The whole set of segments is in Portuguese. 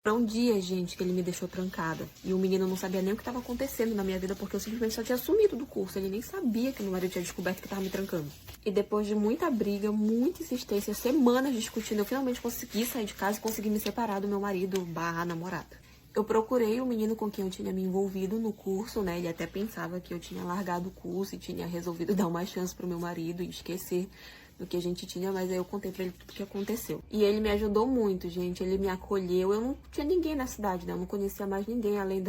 Foi um dia, gente, que ele me deixou trancada. E o menino não sabia nem o que estava acontecendo na minha vida, porque eu simplesmente só tinha sumido do curso. Ele nem sabia que meu marido tinha descoberto que estava me trancando. E depois de muita briga, muita insistência, semanas discutindo, eu finalmente consegui sair de casa e consegui me separar do meu marido/namorado. Eu procurei o menino com quem eu tinha me envolvido no curso, né? Ele até pensava que eu tinha largado o curso e tinha resolvido dar uma chance pro meu marido e esquecer do que a gente tinha, mas aí eu contei pra ele tudo o que aconteceu. E ele me ajudou muito, gente. Ele me acolheu. Eu não tinha ninguém na cidade, né? Eu não conhecia mais ninguém além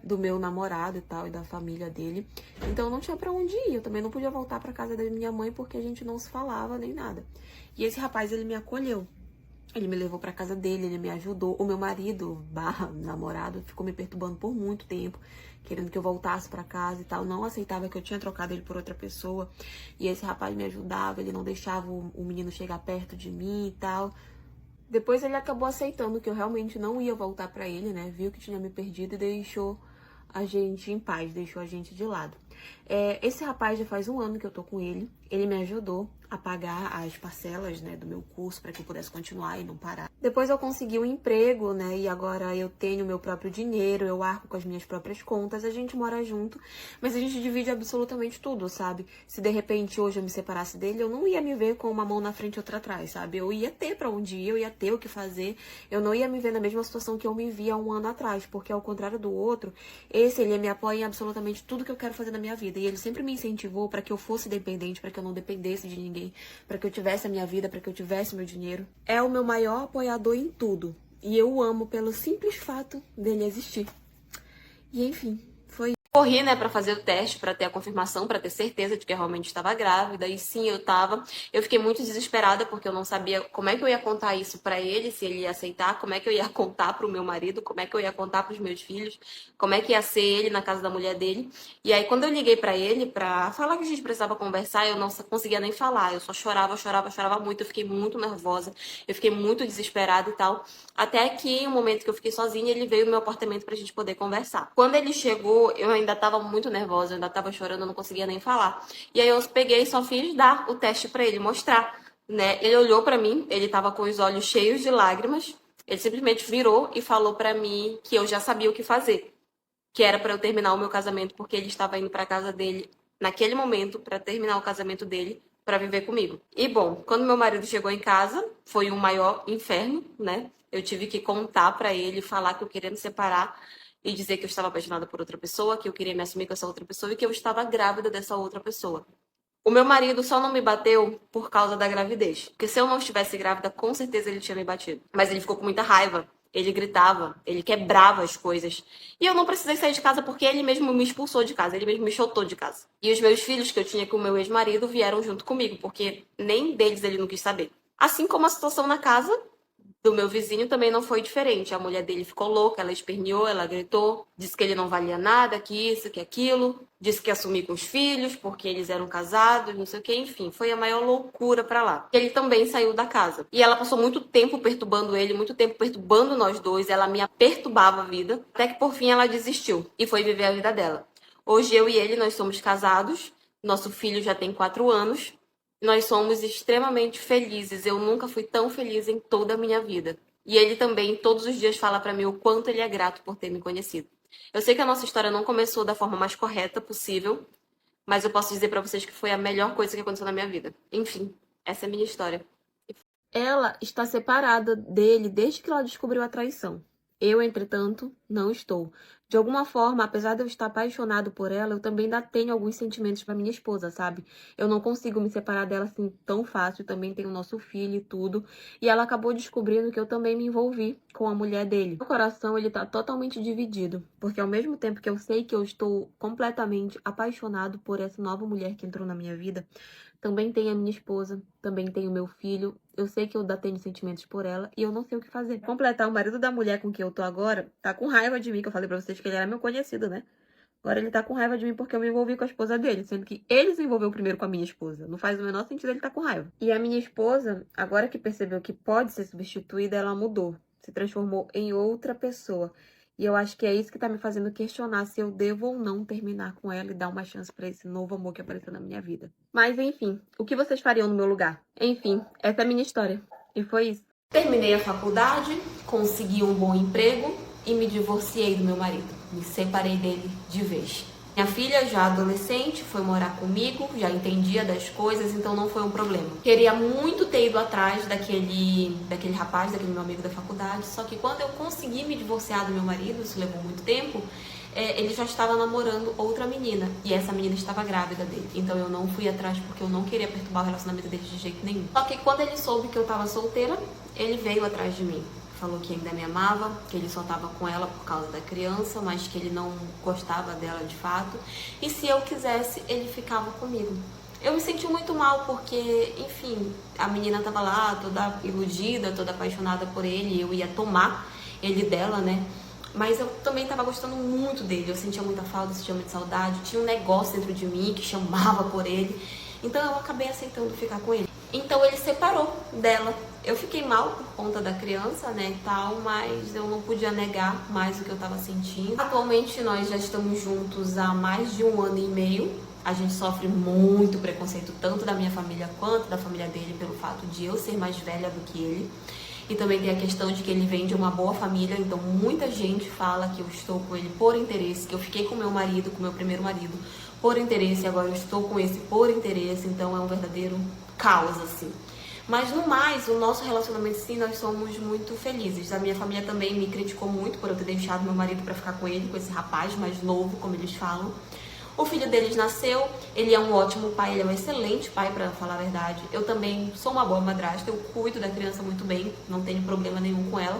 do meu namorado e tal, e da família dele. Então eu não tinha pra onde ir. Eu também não podia voltar pra casa da minha mãe porque a gente não se falava nem nada. E esse rapaz, ele me acolheu. Ele me levou pra casa dele, ele me ajudou. O meu marido/namorado ficou me perturbando por muito tempo, querendo que eu voltasse pra casa e tal. Não aceitava que eu tinha trocado ele por outra pessoa. E esse rapaz me ajudava, ele não deixava o menino chegar perto de mim e tal. Depois ele acabou aceitando que eu realmente não ia voltar pra ele, né? Viu que tinha me perdido e deixou a gente em paz, deixou a gente de lado. Esse rapaz já faz 1 ano que eu tô com ele. Ele me ajudou a pagar as parcelas, né, do meu curso para que eu pudesse continuar e não parar. Depois eu consegui um emprego, né, e agora eu tenho meu próprio dinheiro, eu arco com as minhas próprias contas, a gente mora junto, mas a gente divide absolutamente tudo, sabe? Se de repente hoje eu me separasse dele, eu não ia me ver com uma mão na frente e outra atrás, sabe? Eu ia ter pra onde ir, eu ia ter o que fazer, eu não ia me ver na mesma situação que eu me via 1 ano atrás, porque ao contrário do outro, ele me apoia em absolutamente tudo que eu quero fazer na minha vida, e ele sempre me incentivou para que eu fosse dependente, para que eu não dependesse de ninguém, para que eu tivesse a minha vida, para que eu tivesse meu dinheiro. É o meu maior apoiador em tudo. E eu o amo pelo simples fato dele existir. E enfim, foi. Corri, né, pra fazer o teste, pra ter a confirmação, pra ter certeza de que eu realmente estava grávida. E sim, eu tava. Eu fiquei muito desesperada porque eu não sabia como é que eu ia contar isso pra ele, se ele ia aceitar, como é que eu ia contar pro meu marido, como é que eu ia contar pros meus filhos, como é que ia ser ele na casa da mulher dele. E aí, quando eu liguei pra ele pra falar que a gente precisava conversar, eu não conseguia nem falar. Eu só chorava, chorava, chorava muito. Eu fiquei muito nervosa, eu fiquei muito desesperada e tal. Até que, um momento que eu fiquei sozinha, ele veio no meu apartamento pra gente poder conversar. Quando ele chegou, eu ainda tava muito nervosa, eu ainda tava chorando, eu não conseguia nem falar. E aí eu peguei e só fiz dar o teste pra ele, mostrar, né? Ele olhou pra mim, ele tava com os olhos cheios de lágrimas, ele simplesmente virou e falou pra mim que eu já sabia o que fazer, que era pra eu terminar o meu casamento, porque ele estava indo pra casa dele naquele momento pra terminar o casamento dele, pra viver comigo. E bom, quando meu marido chegou em casa, foi um maior inferno, né? Eu tive que contar pra ele, falar que eu queria me separar e dizer que eu estava apaixonada por outra pessoa, que eu queria me assumir com essa outra pessoa e que eu estava grávida dessa outra pessoa. O meu marido só não me bateu por causa da gravidez. Porque se eu não estivesse grávida, com certeza ele tinha me batido. Mas ele ficou com muita raiva. Ele gritava, ele quebrava as coisas. E eu não precisei sair de casa porque ele mesmo me expulsou de casa, ele mesmo me chutou de casa. E os meus filhos que eu tinha com o meu ex-marido vieram junto comigo, porque nem deles ele não quis saber. Assim como a situação na casa do meu vizinho também não foi diferente. A mulher dele ficou louca, ela esperneou, ela gritou, disse que ele não valia nada, que isso, que aquilo, disse que ia assumir com os filhos porque eles eram casados, não sei o que, enfim, foi a maior loucura pra lá. Ele também saiu da casa. E ela passou muito tempo perturbando ele, muito tempo perturbando nós dois, ela me perturbava a vida, até que por fim ela desistiu e foi viver a vida dela. Hoje eu e ele, nós somos casados, nosso filho já tem 4 anos, nós somos extremamente felizes. Eu nunca fui tão feliz em toda a minha vida. E ele também, todos os dias, fala pra mim o quanto ele é grato por ter me conhecido. Eu sei que a nossa história não começou da forma mais correta possível, mas eu posso dizer pra vocês que foi a melhor coisa que aconteceu na minha vida. Enfim, essa é a minha história. Ela está separada dele desde que ela descobriu a traição. Eu, entretanto, não estou. De alguma forma, apesar de eu estar apaixonado por ela, eu também ainda tenho alguns sentimentos para minha esposa, sabe? Eu não consigo me separar dela assim tão fácil. Também tenho o nosso filho e tudo. E ela acabou descobrindo que eu também me envolvi com a mulher dele. Meu coração, ele tá totalmente dividido. Porque ao mesmo tempo que eu sei que eu estou completamente apaixonado por essa nova mulher que entrou na minha vida, também tem a minha esposa, também tem o meu filho. Eu sei que eu ainda tenho sentimentos por ela e eu não sei o que fazer. Completar, o marido da mulher com quem eu tô agora tá com raiva de mim, que eu falei pra vocês que ele era meu conhecido, né? Agora ele tá com raiva de mim porque eu me envolvi com a esposa dele, sendo que ele se envolveu primeiro com a minha esposa. Não faz o menor sentido ele tá com raiva. E a minha esposa, agora que percebeu que pode ser substituída, ela mudou. Se transformou em outra pessoa. E eu acho que é isso que tá me fazendo questionar se eu devo ou não terminar com ela e dar uma chance pra esse novo amor que apareceu na minha vida. Mas enfim, o que vocês fariam no meu lugar? Enfim, essa é a minha história. E foi isso. Terminei a faculdade, consegui um bom emprego e me divorciei do meu marido. Me separei dele de vez. Minha filha, já adolescente, foi morar comigo, já entendia das coisas, então não foi um problema. Queria muito ter ido atrás daquele rapaz, daquele meu amigo da faculdade, só que quando eu consegui me divorciar do meu marido, isso levou muito tempo, ele já estava namorando outra menina, e essa menina estava grávida dele. Então eu não fui atrás porque eu não queria perturbar o relacionamento dele de jeito nenhum. Só que quando ele soube que eu estava solteira, ele veio atrás de mim. Falou que ainda me amava, que ele só estava com ela por causa da criança, mas que ele não gostava dela de fato. E se eu quisesse, ele ficava comigo. Eu me senti muito mal porque, enfim, a menina estava lá toda iludida, toda apaixonada por ele. Eu ia tomar ele dela, né? Mas eu também estava gostando muito dele. Eu sentia muita falta, sentia muita saudade. Tinha um negócio dentro de mim que chamava por ele. Então eu acabei aceitando ficar com ele. Então ele separou dela. Eu fiquei mal por conta da criança, né, e tal, mas eu não podia negar mais o que eu tava sentindo. Atualmente nós já estamos juntos há mais de 1 ano e meio. A gente sofre muito preconceito, tanto da minha família quanto da família dele, pelo fato de eu ser mais velha do que ele. E também tem a questão de que ele vem de uma boa família, então muita gente fala que eu estou com ele por interesse, que eu fiquei com meu marido, com meu primeiro marido, por interesse, e agora eu estou com esse por interesse, então é um verdadeiro caos, assim. Mas no mais, o nosso relacionamento, sim, nós somos muito felizes. A minha família também me criticou muito por eu ter deixado meu marido pra ficar com ele, com esse rapaz mais novo, como eles falam. O filho deles nasceu, ele é um ótimo pai, ele é um excelente pai, pra falar a verdade. Eu também sou uma boa madrasta, eu cuido da criança muito bem, não tenho problema nenhum com ela.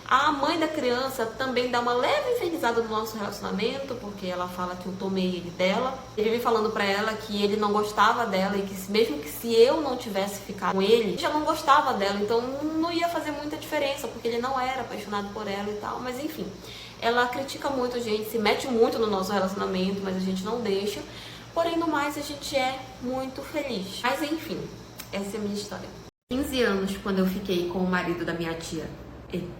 A mãe da criança também dá uma leve infernizada no nosso relacionamento, porque ela fala que eu tomei ele dela. Ele vem falando pra ela que ele não gostava dela e que mesmo que se eu não tivesse ficado com ele, já não gostava dela, então não ia fazer muita diferença, porque ele não era apaixonado por ela e tal, mas enfim. Ela critica muito a gente, se mete muito no nosso relacionamento, mas a gente não deixa. Porém, no mais, a gente é muito feliz. Mas enfim, essa é a minha história. 15 anos quando eu fiquei com o marido da minha tia.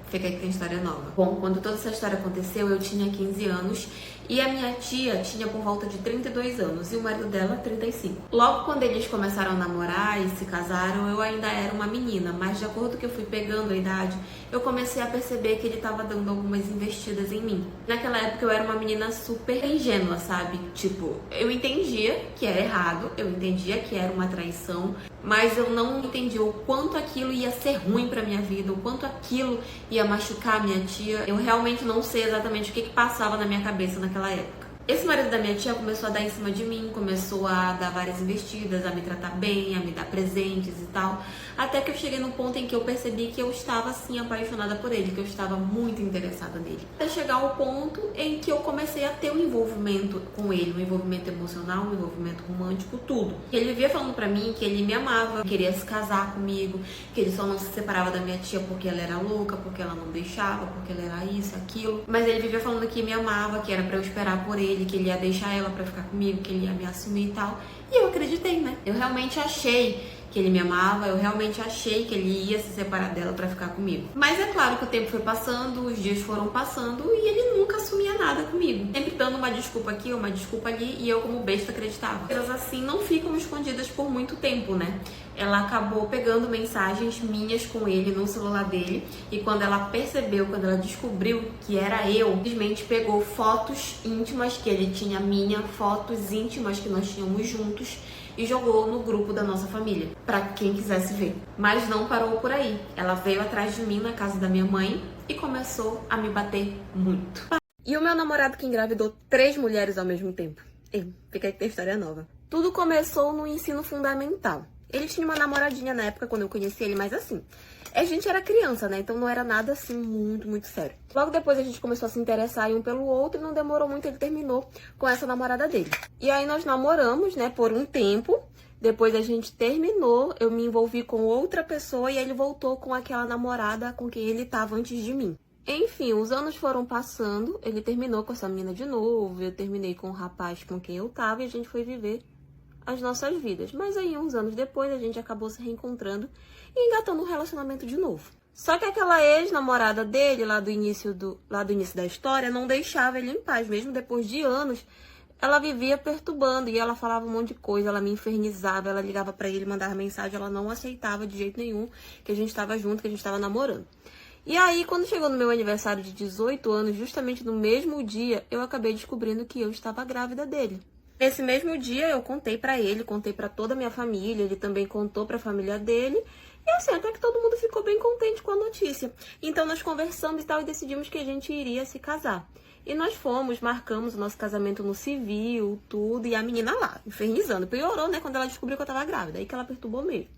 Fica aí que tem história nova. Bom, quando toda essa história aconteceu, eu tinha 15 anos e a minha tia tinha por volta de 32 anos e o marido dela 35. Logo quando eles começaram a namorar e se casaram, eu ainda era uma menina, mas de acordo com que eu fui pegando a idade, eu comecei a perceber que ele estava dando algumas investidas em mim. Naquela época eu era uma menina super ingênua, sabe? Tipo, eu entendia que era errado, eu entendia que era uma traição, mas eu não entendia o quanto aquilo ia ser ruim pra minha vida, o quanto aquilo ia machucar a minha tia. Eu realmente não sei exatamente o que passava na minha cabeça naquela época. Esse marido da minha tia começou a dar em cima de mim, começou a dar várias investidas, a me tratar bem, a me dar presentes e tal. Até que eu cheguei no ponto em que eu percebi que eu estava, assim, apaixonada por ele, que eu estava muito interessada nele. Até chegar ao ponto em que eu comecei a ter um envolvimento com ele, um envolvimento emocional, um envolvimento romântico, tudo. Ele vivia falando pra mim que ele me amava, queria se casar comigo, que ele só não se separava da minha tia porque ela era louca, porque ela não deixava, porque ela era isso, aquilo. Mas ele vivia falando que me amava, que era pra eu esperar por ele, que ele ia deixar ela pra ficar comigo, que ele ia me assumir e tal. E eu acreditei, né? Eu realmente achei que ele me amava, eu realmente achei que ele ia se separar dela pra ficar comigo. Mas é claro que o tempo foi passando, os dias foram passando e ele nunca assumia nada comigo. Sempre dando uma desculpa aqui, uma desculpa ali, e eu como besta acreditava. Coisas assim não ficam escondidas por muito tempo, né? Ela acabou pegando mensagens minhas com ele no celular dele, e quando ela percebeu, quando ela descobriu que era eu, simplesmente pegou fotos íntimas que ele tinha minha, fotos íntimas que nós tínhamos juntos, e jogou no grupo da nossa família, pra quem quisesse ver. Mas não parou por aí. Ela veio atrás de mim na casa da minha mãe e começou a me bater muito. E o meu namorado que engravidou 3 mulheres ao mesmo tempo. Fica aí que tem história nova. Tudo começou no ensino fundamental. Ele tinha uma namoradinha na época quando eu conheci ele, mas assim, a gente era criança, né? Então não era nada assim muito sério. Logo depois a gente começou a se interessar um pelo outro e não demorou muito, ele terminou com essa namorada dele. E aí nós namoramos, né, por um tempo. Depois a gente terminou, eu me envolvi com outra pessoa e ele voltou com aquela namorada com quem ele estava antes de mim. Enfim, os anos foram passando, ele terminou com essa menina de novo, eu terminei com o rapaz com quem eu tava e a gente foi viver as nossas vidas. Mas aí, uns anos depois, a gente acabou se reencontrando e engatando um relacionamento de novo. Só que aquela ex-namorada dele, lá do início da história, não deixava ele em paz. Mesmo depois de anos, ela vivia perturbando e ela falava um monte de coisa, ela me infernizava, ela ligava pra ele, mandava mensagem, ela não aceitava de jeito nenhum que a gente tava junto, que a gente tava namorando. E aí, quando chegou no meu aniversário de 18 anos, justamente no mesmo dia, eu acabei descobrindo que eu estava grávida dele. Nesse mesmo dia, eu contei pra ele, contei pra toda a minha família, ele também contou pra família dele. E assim, até que todo mundo ficou bem contente com a notícia. Então, nós conversamos e tal e decidimos que a gente iria se casar. E nós fomos, marcamos o nosso casamento no civil, tudo, e a menina lá, infernizando. Piorou, né, quando ela descobriu que eu tava grávida, aí que ela perturbou mesmo.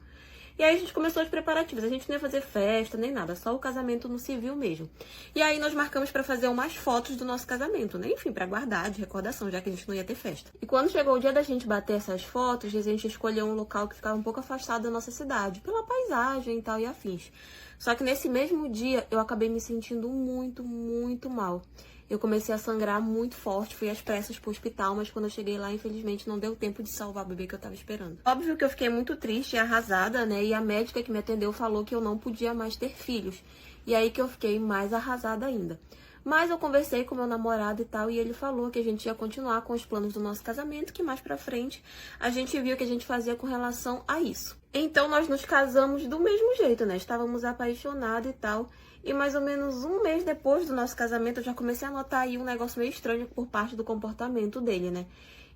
E aí a gente começou os preparativos, a gente não ia fazer festa nem nada, só o casamento no civil mesmo. E aí nós marcamos pra fazer umas fotos do nosso casamento, né? Enfim, pra guardar de recordação, já que a gente não ia ter festa. E quando chegou o dia da gente bater essas fotos, a gente escolheu um local que ficava um pouco afastado da nossa cidade, pela paisagem e tal e afins. Só que nesse mesmo dia eu acabei me sentindo muito, muito mal. Eu comecei a sangrar muito forte, fui às pressas pro hospital, mas quando eu cheguei lá, infelizmente, não deu tempo de salvar o bebê que eu tava esperando. Óbvio que eu fiquei muito triste e arrasada, né? E a médica que me atendeu falou que eu não podia mais ter filhos. E aí que eu fiquei mais arrasada ainda. Mas eu conversei com meu namorado e tal, e ele falou que a gente ia continuar com os planos do nosso casamento, que mais pra frente a gente viu o que a gente fazia com relação a isso. Então nós nos casamos do mesmo jeito, né? Estávamos apaixonados e tal. E mais ou menos um mês depois do nosso casamento, eu já comecei a notar aí um negócio meio estranho por parte do comportamento dele, né?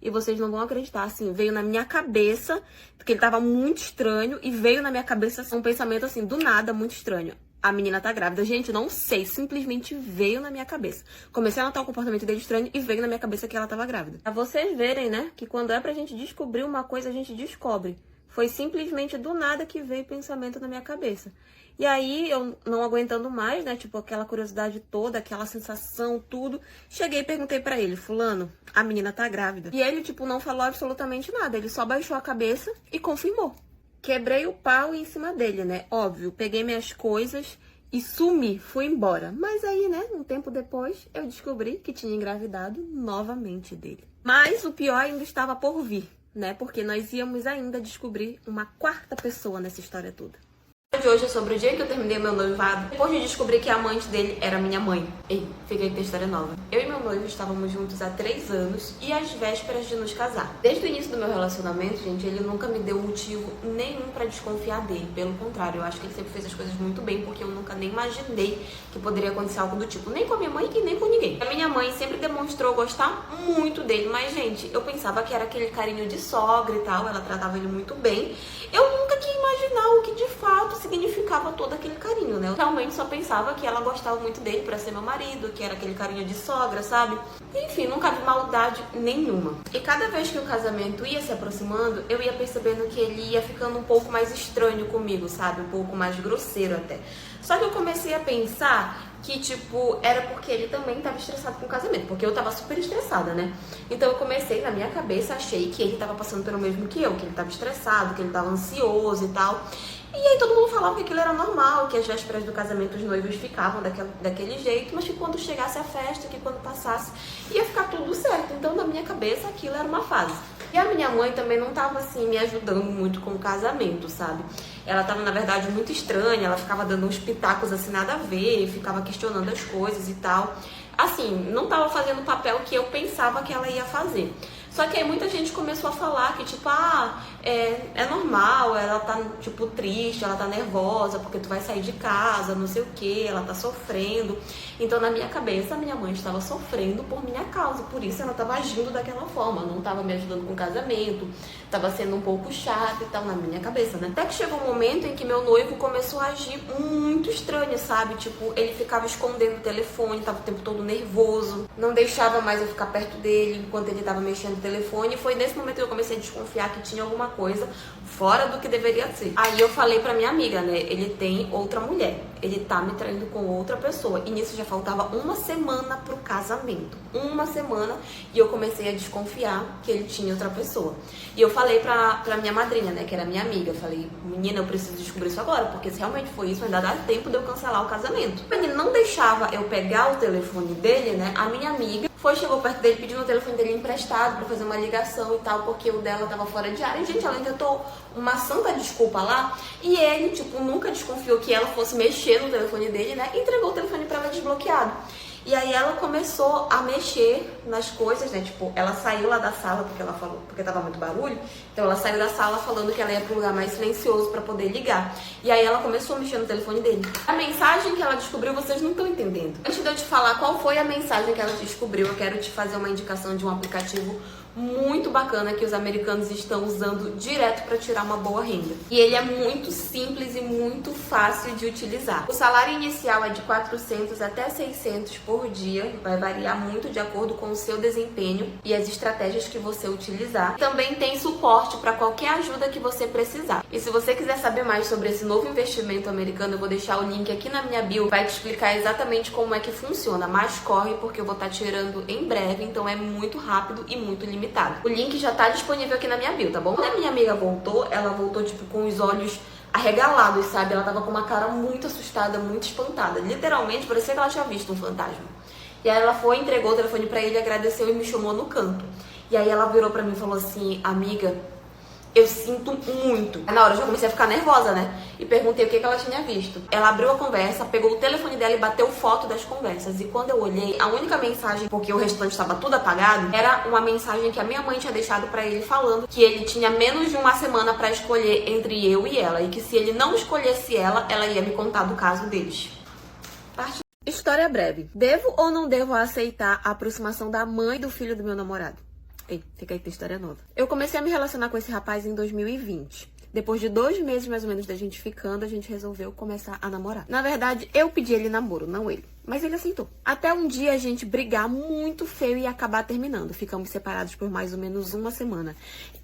E vocês não vão acreditar, assim, veio na minha cabeça, porque ele tava muito estranho, e veio na minha cabeça um pensamento, assim, do nada, muito estranho. A menina tá grávida. Gente, não sei, simplesmente veio na minha cabeça. Comecei a notar o comportamento dele estranho e veio na minha cabeça que ela tava grávida. Pra vocês verem, né, que quando é pra gente descobrir uma coisa, a gente descobre. Foi simplesmente do nada que veio o pensamento na minha cabeça. E aí, eu não aguentando mais, né, tipo, aquela curiosidade toda, aquela sensação, tudo, cheguei e perguntei pra ele: fulano, a menina tá grávida. E ele, tipo, não falou absolutamente nada, ele só baixou a cabeça e confirmou. Quebrei o pau em cima dele, né, óbvio, peguei minhas coisas e sumi, fui embora. Mas aí, né, um tempo depois, eu descobri que tinha engravidado novamente dele. Mas o pior ainda estava por vir, né, porque nós íamos ainda descobrir uma quarta pessoa nessa história toda. De hoje é sobre o dia que eu terminei meu noivado, depois de descobrir que a amante dele era minha mãe. Ei, fiquei com a história nova. Eu e meu noivo estávamos juntos há 3 anos e às vésperas de nos casar. Desde o início do meu relacionamento, gente, ele nunca me deu motivo nenhum pra desconfiar dele. Pelo contrário, eu acho que ele sempre fez as coisas muito bem, porque eu nunca nem imaginei que poderia acontecer algo do tipo, nem com a minha mãe e nem com ninguém. A minha mãe sempre demonstrou gostar muito dele, mas, gente, eu pensava que era aquele carinho de sogra e tal, ela tratava ele muito bem. Eu nunca tinha imaginado o que de fato significava todo aquele carinho, né? Eu realmente só pensava que ela gostava muito dele pra ser meu marido, que era aquele carinho de sogra, sabe? Enfim, nunca vi maldade nenhuma. E cada vez que o casamento ia se aproximando, eu ia percebendo que ele ia ficando um pouco mais estranho comigo, sabe? Um pouco mais grosseiro até. Só que eu comecei a pensar que, tipo, era porque ele também tava estressado com o casamento, porque eu tava super estressada, né? Então eu comecei, na minha cabeça, achei que ele tava passando pelo mesmo que eu, que ele tava estressado, que ele tava ansioso e tal. E aí todo mundo falava que aquilo era normal, que às vésperas do casamento os noivos ficavam daquele jeito, mas que quando chegasse a festa, que quando passasse, ia ficar tudo certo. Então, na minha cabeça, aquilo era uma fase. E a minha mãe também não tava, assim, me ajudando muito com o casamento, sabe? Ela tava, na verdade, muito estranha, ela ficava dando uns pitacos, assim, nada a ver, ficava questionando as coisas e tal. Assim, não tava fazendo o papel que eu pensava que ela ia fazer. Só que aí muita gente começou a falar que, tipo, é normal, ela tá, tipo, triste, ela tá nervosa porque tu vai sair de casa, não sei o que, ela tá sofrendo. Então, na minha cabeça, a minha mãe estava sofrendo por minha causa, por isso ela tava agindo daquela forma, não tava me ajudando com o casamento, tava sendo um pouco chata e tal, na minha cabeça, né? Até que chegou um momento em que meu noivo começou a agir muito estranho, sabe? Tipo, ele ficava escondendo o telefone, tava o tempo todo nervoso, não deixava mais eu ficar perto dele enquanto ele tava mexendo no telefone. E foi nesse momento que eu comecei a desconfiar que tinha alguma coisa fora do que deveria ser. Aí eu falei pra minha amiga, né? Ele tem outra mulher, ele tá me traindo com outra pessoa. E nisso já faltava uma semana pro casamento. Uma semana. E eu comecei a desconfiar que ele tinha outra pessoa. E eu falei pra minha madrinha, né? Que era minha amiga. Eu falei, menina, eu preciso descobrir isso agora, porque se realmente foi isso, ainda dá tempo de eu cancelar o casamento. Ele não deixava eu pegar o telefone dele, né? A minha amiga chegou perto dele, pedindo o telefone dele emprestado pra fazer uma ligação e tal, porque o dela tava fora de área. E, gente, ela inventou uma santa desculpa lá. E ele, tipo, nunca desconfiou que ela fosse mexer no telefone dele, né? E entregou o telefone pra ela desbloqueado. E aí ela começou a mexer nas coisas, né? Tipo, ela saiu lá da sala porque ela falou, porque tava muito barulho. Então ela saiu da sala falando que ela ia pro lugar mais silencioso pra poder ligar. E aí ela começou a mexer no telefone dele. A mensagem que ela descobriu, vocês não estão entendendo. Antes de eu te falar qual foi a mensagem que ela descobriu, eu quero te fazer uma indicação de um aplicativo muito bacana que os americanos estão usando direto para tirar uma boa renda. E ele é muito simples e muito fácil de utilizar. O salário inicial é de 400 até 600 por dia, vai variar muito de acordo com o seu desempenho e as estratégias que você utilizar. Também tem suporte para qualquer ajuda que você precisar. E se você quiser saber mais sobre esse novo investimento americano, eu vou deixar o link aqui na minha bio, vai te explicar exatamente como é que funciona, mas corre porque eu vou estar tirando em breve, então é muito rápido e muito limitado. O link já tá disponível aqui na minha bio, tá bom? Quando a minha amiga voltou, ela voltou tipo com os olhos arregalados, sabe? Ela tava com uma cara muito assustada, muito espantada. Literalmente, parecia que ela tinha visto um fantasma. E aí ela foi, entregou o telefone pra ele, agradeceu e me chamou no canto. E aí ela virou pra mim e falou assim: amiga, eu sinto muito. Aí na hora eu já comecei a ficar nervosa, né? E perguntei o que ela tinha visto. Ela abriu a conversa, pegou o telefone dela e bateu foto das conversas. E quando eu olhei, a única mensagem, porque o restante estava tudo apagado, era uma mensagem que a minha mãe tinha deixado pra ele falando que ele tinha menos de uma semana pra escolher entre eu e ela. E que se ele não escolhesse ela, ela ia me contar do caso deles. História breve. Devo ou não devo aceitar a aproximação da mãe do filho do meu namorado? Ei, fica aí que tem história nova. Eu comecei a me relacionar com esse rapaz em 2020. Depois de 2 meses, mais ou menos, da gente ficando, a gente resolveu começar a namorar. Na verdade, eu pedi ele namoro, não ele. Mas ele aceitou. Até um dia a gente brigar muito feio e acabar terminando. Ficamos separados por mais ou menos 1 semana.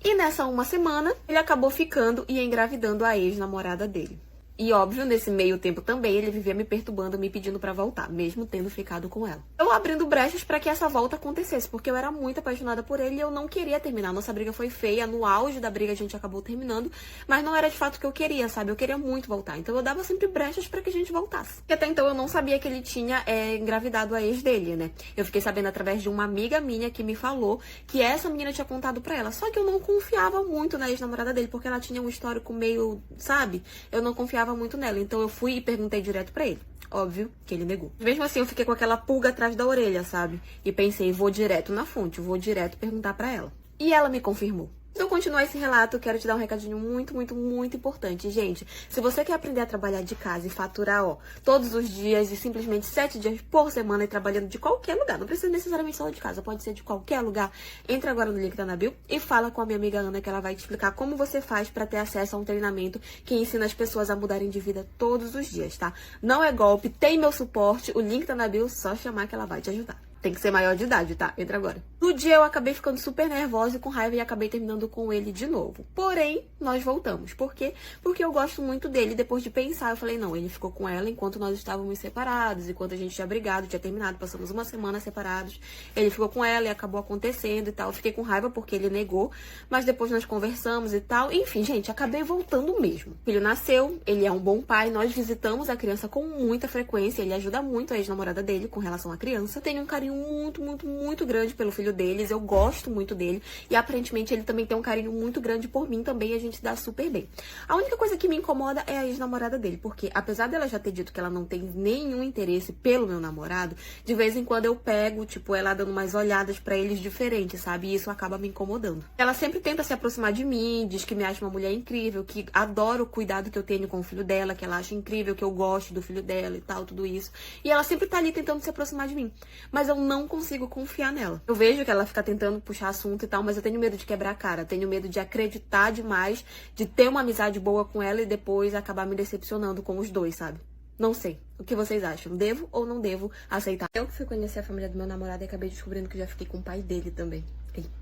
E nessa 1 semana, ele acabou ficando e engravidando a ex-namorada dele. E óbvio, nesse meio tempo também, ele vivia me perturbando, me pedindo pra voltar, mesmo tendo ficado com ela. Eu abrindo brechas pra que essa volta acontecesse, porque eu era muito apaixonada por ele e eu não queria terminar. Nossa briga foi feia, no auge da briga a gente acabou terminando, mas não era de fato o que eu queria, sabe? Eu queria muito voltar, então eu dava sempre brechas pra que a gente voltasse. E até então eu não sabia que ele tinha engravidado a ex dele, né? Eu fiquei sabendo através de uma amiga minha que me falou que essa menina tinha contado pra ela, só que eu não confiava muito na ex-namorada dele, porque ela tinha um histórico meio, sabe? Eu não confiava muito nela, então eu fui e perguntei direto pra ele. Óbvio que ele negou. Mesmo assim, eu fiquei com aquela pulga atrás da orelha, sabe? E pensei, vou direto na fonte, vou direto perguntar pra ela. E ela me confirmou. Se eu continuar esse relato, eu quero te dar um recadinho muito, muito, muito importante. Gente, se você quer aprender a trabalhar de casa e faturar, todos os dias e simplesmente 7 dias por semana e trabalhando de qualquer lugar, não precisa necessariamente só de casa, pode ser de qualquer lugar, entra agora no link da bio e fala com a minha amiga Ana que ela vai te explicar como você faz pra ter acesso a um treinamento que ensina as pessoas a mudarem de vida todos os dias, tá? Não é golpe, tem meu suporte, o link tá na bio, só chamar que ela vai te ajudar. Tem que ser maior de idade, tá? Entra agora. No dia eu acabei ficando super nervosa e com raiva e acabei terminando com ele de novo. Porém, nós voltamos. Por quê? Porque eu gosto muito dele. Depois de pensar, eu falei, não, ele ficou com ela enquanto nós estávamos separados, enquanto a gente tinha brigado, tinha terminado, passamos 1 semana separados. Ele ficou com ela e acabou acontecendo e tal. Eu fiquei com raiva porque ele negou, mas depois nós conversamos e tal. Enfim, gente, acabei voltando mesmo. O filho nasceu, ele é um bom pai, nós visitamos a criança com muita frequência, ele ajuda muito a ex-namorada dele com relação à criança. Tenho um carinho muito, muito, muito grande pelo filho deles, eu gosto muito dele e aparentemente ele também tem um carinho muito grande por mim também, a gente se dá super bem. A única coisa que me incomoda é a ex-namorada dele, porque apesar dela já ter dito que ela não tem nenhum interesse pelo meu namorado, de vez em quando eu pego, tipo, ela dando umas olhadas pra eles diferentes, sabe? E isso acaba me incomodando. Ela sempre tenta se aproximar de mim, diz que me acha uma mulher incrível, que adora o cuidado que eu tenho com o filho dela, que ela acha incrível, que eu gosto do filho dela e tal, tudo isso. E ela sempre tá ali tentando se aproximar de mim. Mas eu não consigo confiar nela. Eu vejo que ela fica tentando puxar assunto e tal, mas eu tenho medo de quebrar a cara. Tenho medo de acreditar demais, de ter uma amizade boa com ela e depois acabar me decepcionando com os dois, sabe? Não sei. O que vocês acham? Devo ou não devo aceitar? Eu que fui conhecer a família do meu namorado e acabei descobrindo que já fiquei com o pai dele também.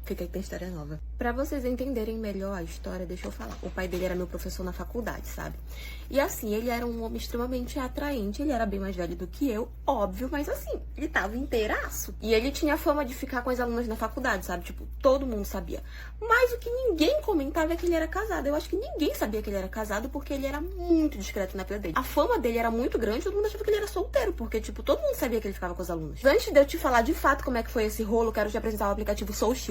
Fica aí que tem história nova. Pra vocês entenderem melhor a história, deixa eu falar. O pai dele era meu professor na faculdade, sabe? E assim, ele era um homem extremamente atraente. Ele era bem mais velho do que eu, óbvio, mas assim, ele tava inteiraço. E ele tinha fama de ficar com as alunas na faculdade, sabe? Tipo, todo mundo sabia. Mas o que ninguém comentava é que ele era casado. Eu acho que ninguém sabia que ele era casado porque ele era muito discreto na vida dele. A fama dele era muito grande, todo mundo achava que ele era solteiro, porque, tipo, todo mundo sabia que ele ficava com as alunas. Antes de eu te falar de fato como é que foi esse rolo, quero te apresentar o aplicativo Social.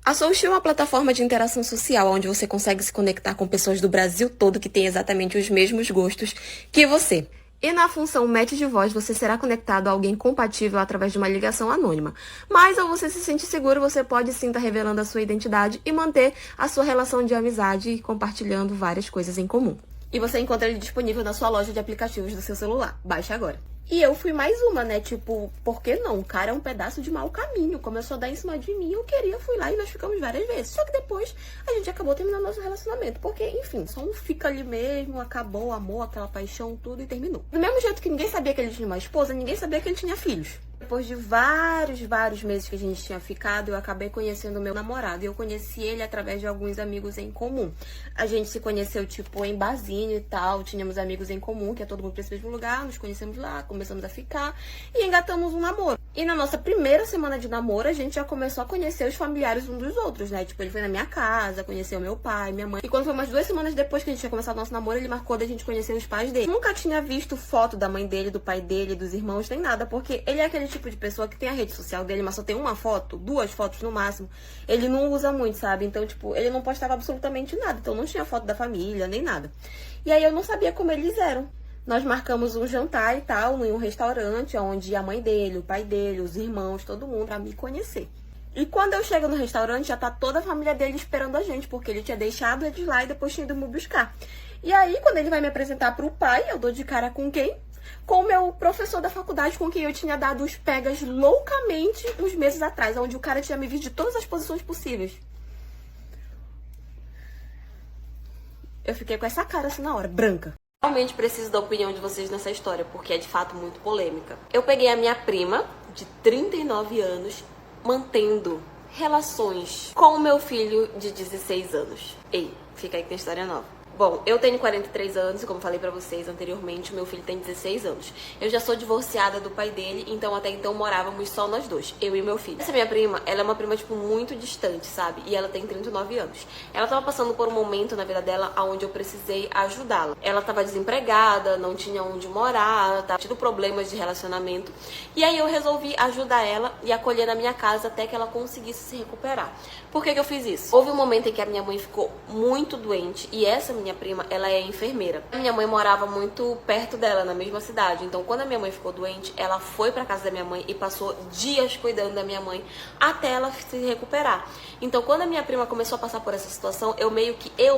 A Social é uma plataforma de interação social onde você consegue se conectar com pessoas do Brasil todo que têm exatamente os mesmos gostos que você. E na função match de voz, você será conectado a alguém compatível através de uma ligação anônima. Mas, ao você se sentir seguro, você pode sim estar revelando a sua identidade e manter a sua relação de amizade compartilhando várias coisas em comum. E você encontra ele disponível na sua loja de aplicativos do seu celular. Baixe agora. E eu fui mais uma, né? Tipo, por que não? O cara é um pedaço de mau caminho. Começou a dar em cima de mim, fui lá e nós ficamos várias vezes. Só que depois a gente acabou terminando nosso relacionamento. Porque, enfim, só um fica ali mesmo, acabou o amor, aquela paixão, tudo e terminou. Do mesmo jeito que ninguém sabia que ele tinha uma esposa, ninguém sabia que ele tinha filhos. Depois de vários meses que a gente tinha ficado, eu acabei conhecendo o meu namorado. E eu conheci ele através de alguns amigos em comum. A gente se conheceu, tipo, em barzinho e tal. Tínhamos amigos em comum, que é todo mundo pra esse mesmo lugar. Nos conhecemos lá, começamos a ficar e engatamos um namoro. E na nossa primeira semana de namoro, a gente já começou a conhecer os familiares uns dos outros, né? Tipo, ele foi na minha casa, conheceu meu pai, minha mãe. E quando foi umas 2 semanas depois que a gente tinha começado o nosso namoro, ele marcou da gente conhecer os pais dele. Nunca tinha visto foto da mãe dele, do pai dele, dos irmãos, nem nada. Porque ele é aquele tipo de pessoa que tem a rede social dele, mas só tem uma foto, 2 fotos no máximo. Ele não usa muito, sabe? Então, tipo, ele não postava absolutamente nada. Então, não tinha foto da família, nem nada. E aí, eu não sabia como eles eram. Nós marcamos um jantar e tal, em um restaurante, onde a mãe dele, o pai dele, os irmãos, todo mundo, pra me conhecer. E quando eu chego no restaurante, já tá toda a família dele esperando a gente, porque ele tinha deixado eles lá e depois tinha ido me buscar. E aí, quando ele vai me apresentar pro pai, eu dou de cara com quem? Com o meu professor da faculdade, com quem eu tinha dado os pegas loucamente uns meses atrás, onde o cara tinha me visto de todas as posições possíveis. Eu fiquei com essa cara assim na hora, branca. Realmente preciso da opinião de vocês nessa história, porque é de fato muito polêmica. Eu peguei a minha prima, de 39 anos, mantendo relações com o meu filho de 16 anos. Ei, fica aí que tem história nova. Bom, eu tenho 43 anos e como falei pra vocês anteriormente, meu filho tem 16 anos. Eu já sou divorciada do pai dele, então até então morávamos só nós dois, eu e meu filho. Essa minha prima, ela é uma prima, tipo, muito distante, sabe? E ela tem 39 anos. Ela tava passando por um momento na vida dela onde eu precisei ajudá-la. Ela tava desempregada, não tinha onde morar, tava tendo problemas de relacionamento. E aí eu resolvi ajudar ela e acolher na minha casa até que ela conseguisse se recuperar. Por que eu fiz isso? Houve um momento em que a minha mãe ficou muito doente e essa minha prima, ela é enfermeira. A minha mãe morava muito perto dela, na mesma cidade. Então, quando a minha mãe ficou doente, ela foi pra casa da minha mãe e passou dias cuidando da minha mãe até ela se recuperar. Então, quando a minha prima começou a passar por essa situação, eu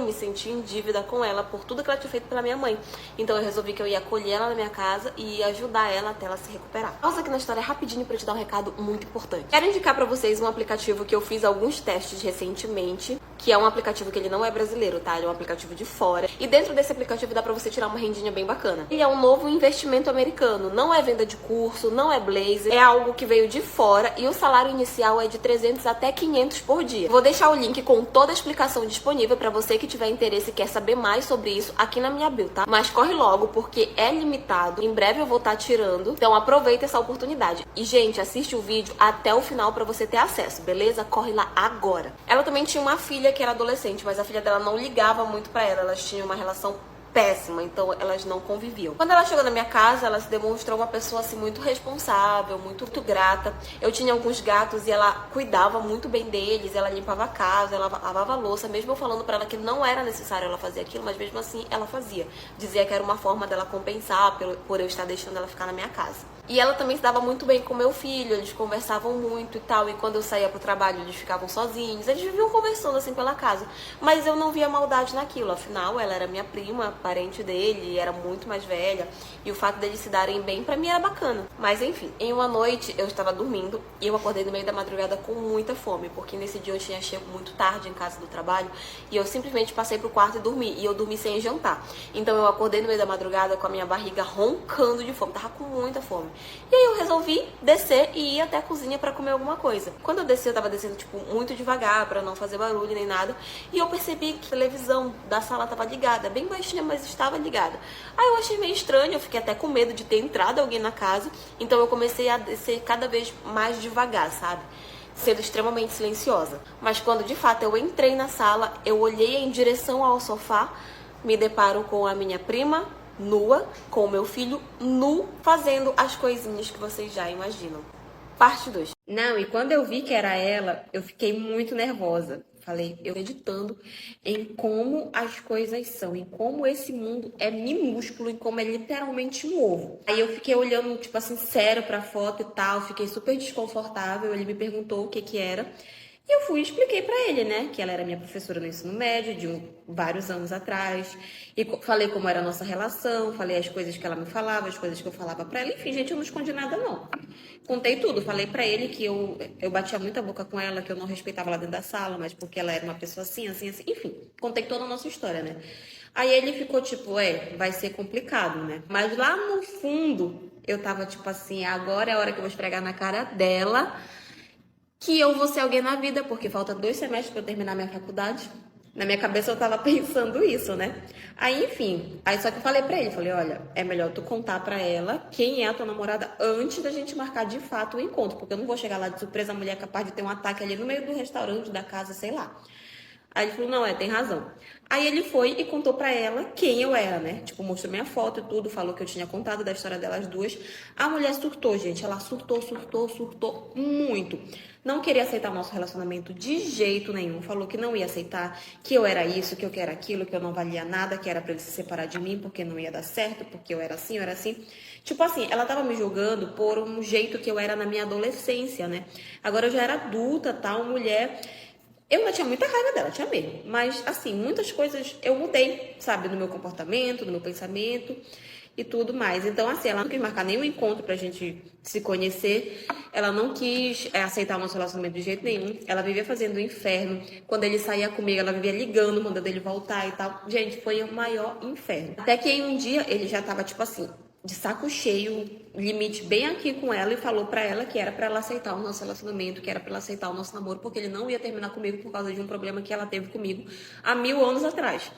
me senti em dívida com ela por tudo que ela tinha feito pela minha mãe. Então, eu resolvi que eu ia acolher ela na minha casa e ia ajudar ela até ela se recuperar. Pausa aqui na história rapidinho pra te dar um recado muito importante. Quero indicar pra vocês um aplicativo que eu fiz alguns testes recentemente, que é um aplicativo que ele não é brasileiro, tá? Ele é um aplicativo de fora. E dentro desse aplicativo dá pra você tirar uma rendinha bem bacana. Ele é um novo investimento americano. Não é venda de curso, não é blazer. É algo que veio de fora e o salário inicial é de 300 até 500 por dia. Vou deixar o link com toda a explicação disponível pra você que tiver interesse e quer saber mais sobre isso aqui na minha bio, tá? Mas corre logo porque é limitado. Em breve eu vou estar tirando. Então aproveita essa oportunidade. E, gente, assiste o vídeo até o final pra você ter acesso, beleza? Corre lá agora. Ela também tinha uma filha que era adolescente, mas a filha dela não ligava muito pra ela. Elas tinham uma relação péssima, então elas não conviviam. Quando ela chegou na minha casa, ela se demonstrou uma pessoa assim muito responsável, muito grata. Eu tinha alguns gatos e ela cuidava muito bem deles, ela limpava a casa, ela lavava a louça, mesmo eu falando pra ela que não era necessário ela fazer aquilo, mas mesmo assim ela fazia. Dizia que era uma forma dela compensar por eu estar deixando ela ficar na minha casa. E ela também se dava muito bem com meu filho, eles conversavam muito e tal, e quando eu saía pro trabalho eles ficavam sozinhos, eles viviam conversando assim pela casa, mas eu não via maldade naquilo, afinal ela era minha prima, parente dele, era muito mais velha, e o fato deles se darem bem pra mim era bacana. Mas enfim, em uma noite eu estava dormindo e eu acordei no meio da madrugada com muita fome, porque nesse dia eu tinha chego muito tarde em casa do trabalho, e eu simplesmente passei pro quarto e dormi, e eu dormi sem jantar. Então eu acordei no meio da madrugada com a minha barriga roncando de fome, tava com muita fome. E aí eu resolvi descer e ir até a cozinha pra comer alguma coisa. Quando eu desci, eu tava descendo, tipo, muito devagar pra não fazer barulho nem nada. E eu percebi que a televisão da sala tava ligada, bem baixinha, mas estava ligada. Aí eu achei meio estranho, eu fiquei até com medo de ter entrado alguém na casa. Então eu comecei a descer cada vez mais devagar, sabe? Sendo extremamente silenciosa. Mas quando de fato eu entrei na sala, eu olhei em direção ao sofá, me deparo com a minha prima nua, com o meu filho nu, fazendo as coisinhas que vocês já imaginam. Parte 2. Não, e quando eu vi que era ela, eu fiquei muito nervosa. Falei, eu acreditando em como as coisas são, em como esse mundo é minúsculo, em como é literalmente um ovo. Aí eu fiquei olhando, tipo assim, sério pra foto e tal, fiquei super desconfortável. Ele me perguntou o que que era. E eu fui e expliquei pra ele, né, que ela era minha professora no ensino médio, vários anos atrás. E falei como era a nossa relação, falei as coisas que ela me falava, as coisas que eu falava pra ela. Enfim, gente, eu não escondi nada, não. Contei tudo, falei pra ele que eu batia muita boca com ela, que eu não respeitava lá dentro da sala, mas porque ela era uma pessoa assim, assim, assim. Enfim, contei toda a nossa história, né? Aí ele ficou tipo, vai ser complicado, né? Mas lá no fundo, eu tava tipo assim, agora é a hora que eu vou esfregar na cara dela que eu vou ser alguém na vida, porque falta 2 semestres para eu terminar minha faculdade. Na minha cabeça eu tava pensando isso, né? Aí, enfim, aí só que eu falei pra ele, falei, olha, é melhor tu contar pra ela quem é a tua namorada antes da gente marcar de fato o encontro, porque eu não vou chegar lá de surpresa, a mulher é capaz de ter um ataque ali no meio do restaurante, da casa, sei lá. Aí ele falou, não, tem razão. Aí ele foi e contou pra ela quem eu era, né? Tipo, mostrou minha foto e tudo, falou que eu tinha contado da história delas duas. A mulher surtou, gente. Ela surtou muito. Não queria aceitar o nosso relacionamento de jeito nenhum. Falou que não ia aceitar, que eu era isso, que eu era aquilo, que eu não valia nada, que era pra ele se separar de mim porque não ia dar certo, porque eu era assim, eu era assim. Tipo assim, ela tava me julgando por um jeito que eu era na minha adolescência, né? Agora eu já era adulta, tal, mulher. Eu ainda tinha muita raiva dela, tinha mesmo. Mas, assim, muitas coisas eu mudei, sabe? No meu comportamento, no meu pensamento e tudo mais. Então, assim, ela não quis marcar nenhum encontro pra gente se conhecer. Ela não quis aceitar o nosso relacionamento de jeito nenhum. Ela vivia fazendo o inferno. Quando ele saía comigo, ela vivia ligando, mandando ele voltar e tal. Gente, foi o maior inferno. Até que em um dia, ele já tava, tipo assim, de saco cheio, limite bem aqui com ela, e falou pra ela que era pra ela aceitar o nosso relacionamento, que era pra ela aceitar o nosso namoro, porque ele não ia terminar comigo por causa de um problema que ela teve comigo há 1000 anos atrás.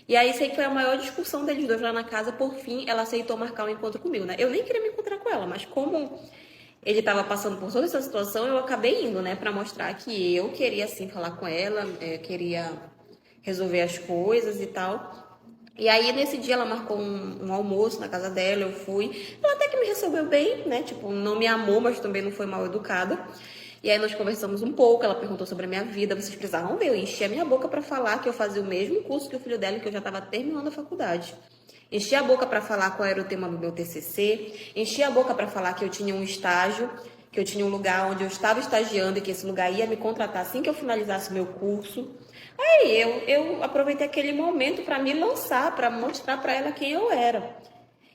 E aí sei que foi a maior discussão deles dois lá na casa. Por fim, ela aceitou marcar um encontro comigo, né? Eu nem queria me encontrar com ela, mas como ele tava passando por toda essa situação, eu acabei indo, né? Pra mostrar que eu queria, sim, falar com ela, queria resolver as coisas e tal. E aí, nesse dia, ela marcou um almoço na casa dela, eu fui. Ela até que me recebeu bem, né? Tipo, não me amou, mas também não foi mal educada. E aí, nós conversamos um pouco, ela perguntou sobre a minha vida. Vocês precisavam ver, eu enchi a minha boca pra falar que eu fazia o mesmo curso que o filho dela, que eu já tava terminando a faculdade. Enchi a boca pra falar qual era o tema do meu TCC. Enchi a boca pra falar que eu tinha um estágio, que eu tinha um lugar onde eu estava estagiando e que esse lugar ia me contratar assim que eu finalizasse o meu curso. Aí eu aproveitei aquele momento para me lançar, para mostrar para ela quem eu era.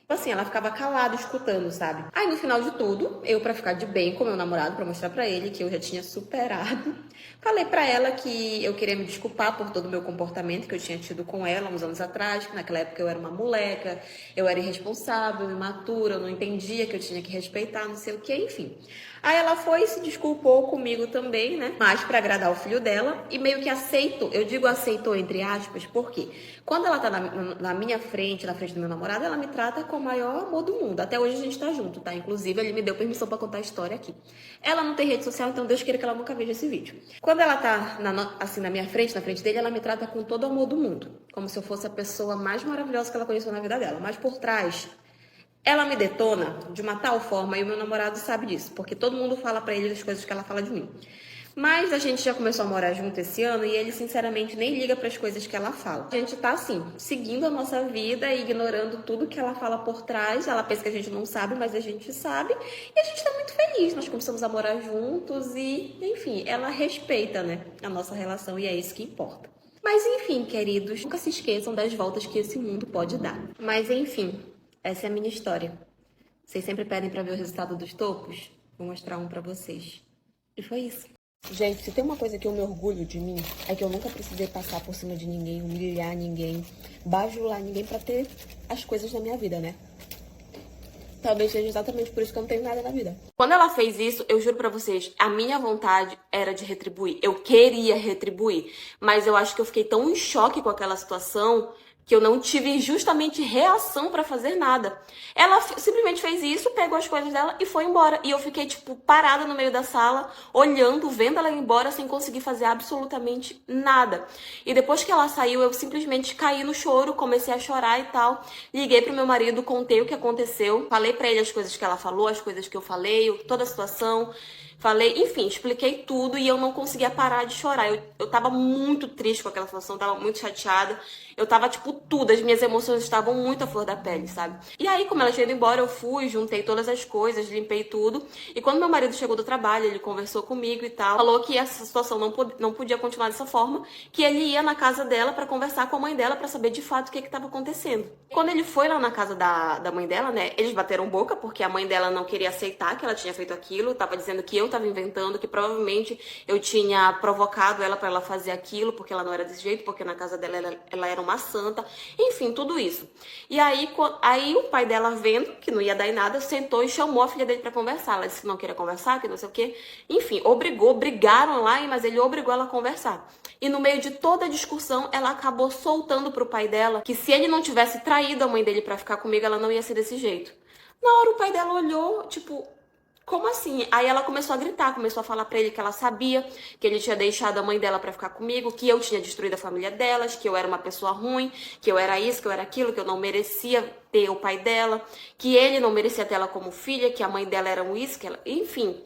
Assim, ela ficava calada escutando, sabe? Aí no final de tudo, eu para ficar de bem com meu namorado, para mostrar para ele que eu já tinha superado, falei para ela que eu queria me desculpar por todo o meu comportamento que eu tinha tido com ela uns anos atrás, que naquela época eu era uma moleca, eu era irresponsável, imatura, eu não entendia que eu tinha que respeitar, não sei o que, enfim. Aí ela foi e se desculpou comigo também, né? Mas para agradar o filho dela e meio que aceitou. Eu digo aceitou entre aspas, porque quando ela tá na minha frente, na frente do meu namorado, ela me trata com o maior amor do mundo. Até hoje a gente tá junto, tá? Inclusive, ele me deu permissão para contar a história aqui. Ela não tem rede social, então Deus queira que ela nunca veja esse vídeo. Quando ela tá assim na minha frente, na frente dele, ela me trata com todo o amor do mundo, como se eu fosse a pessoa mais maravilhosa que ela conheceu na vida dela. Mas por trás, ela me detona de uma tal forma, e o meu namorado sabe disso, porque todo mundo fala pra ele as coisas que ela fala de mim. Mas a gente já começou a morar junto esse ano e ele, sinceramente, nem liga para as coisas que ela fala. A gente tá, assim, seguindo a nossa vida e ignorando tudo que ela fala por trás. Ela pensa que a gente não sabe, mas a gente sabe. E a gente tá muito feliz. Nós começamos a morar juntos e, enfim, ela respeita, né, a nossa relação e é isso que importa. Mas, enfim, queridos, nunca se esqueçam das voltas que esse mundo pode dar. Mas, enfim, essa é a minha história. Vocês sempre pedem pra ver o resultado dos topos? Vou mostrar um pra vocês. E foi isso. Gente, se tem uma coisa que eu me orgulho de mim, é que eu nunca precisei passar por cima de ninguém, humilhar ninguém, bajular ninguém pra ter as coisas na minha vida, né? Talvez seja exatamente por isso que eu não tenho nada na vida. Quando ela fez isso, eu juro pra vocês, a minha vontade era de retribuir. Eu queria retribuir, mas eu acho que eu fiquei tão em choque com aquela situação que eu não tive justamente reação pra fazer nada. Ela simplesmente fez isso, pegou as coisas dela e foi embora. E eu fiquei, tipo, parada no meio da sala, olhando, vendo ela ir embora, sem conseguir fazer absolutamente nada. E depois que ela saiu, eu simplesmente caí no choro, comecei a chorar e tal. Liguei pro meu marido, contei o que aconteceu, falei pra ele as coisas que ela falou, as coisas que eu falei, toda a situação. Falei, enfim, expliquei tudo e eu não conseguia parar de chorar. Eu tava muito triste com aquela situação, tava muito chateada. Eu tava, tipo, tudo, as minhas emoções estavam muito à flor da pele, sabe? E aí, como ela tinha ido embora, eu fui, juntei todas as coisas, limpei tudo. E quando meu marido chegou do trabalho, ele conversou comigo e tal, falou que essa situação não podia continuar dessa forma, que ele ia na casa dela pra conversar com a mãe dela pra saber de fato o que tava acontecendo. Quando ele foi lá na casa da mãe dela, né, eles bateram boca, porque a mãe dela não queria aceitar que ela tinha feito aquilo, tava dizendo que eu tava inventando, que provavelmente eu tinha provocado ela pra ela fazer aquilo, porque ela não era desse jeito, porque na casa dela ela era uma santa, enfim, tudo isso. E aí o pai dela, vendo que não ia dar em nada, sentou e chamou a filha dele pra conversar. Ela disse que não queria conversar, que não sei o quê. Enfim, brigaram lá, mas ele obrigou ela a conversar. E no meio de toda a discussão, ela acabou soltando pro pai dela que se ele não tivesse traído a mãe dele pra ficar comigo, ela não ia ser desse jeito. Na hora o pai dela olhou, tipo, como assim? Aí ela começou a gritar, começou a falar pra ele que ela sabia que ele tinha deixado a mãe dela pra ficar comigo, que eu tinha destruído a família delas, que eu era uma pessoa ruim, que eu era isso, que eu era aquilo, que eu não merecia ter o pai dela, que ele não merecia ter ela como filha, que a mãe dela era um isso, que ela... Enfim,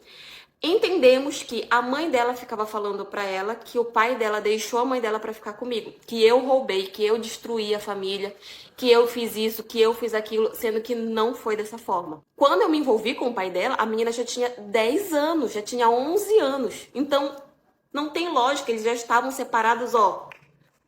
entendemos que a mãe dela ficava falando pra ela que o pai dela deixou a mãe dela pra ficar comigo, que eu roubei, que eu destruí a família, que eu fiz isso, que eu fiz aquilo, sendo que não foi dessa forma. Quando eu me envolvi com o pai dela, a menina já tinha 10 anos, já tinha 11 anos. Então, não tem lógica, eles já estavam separados, ó,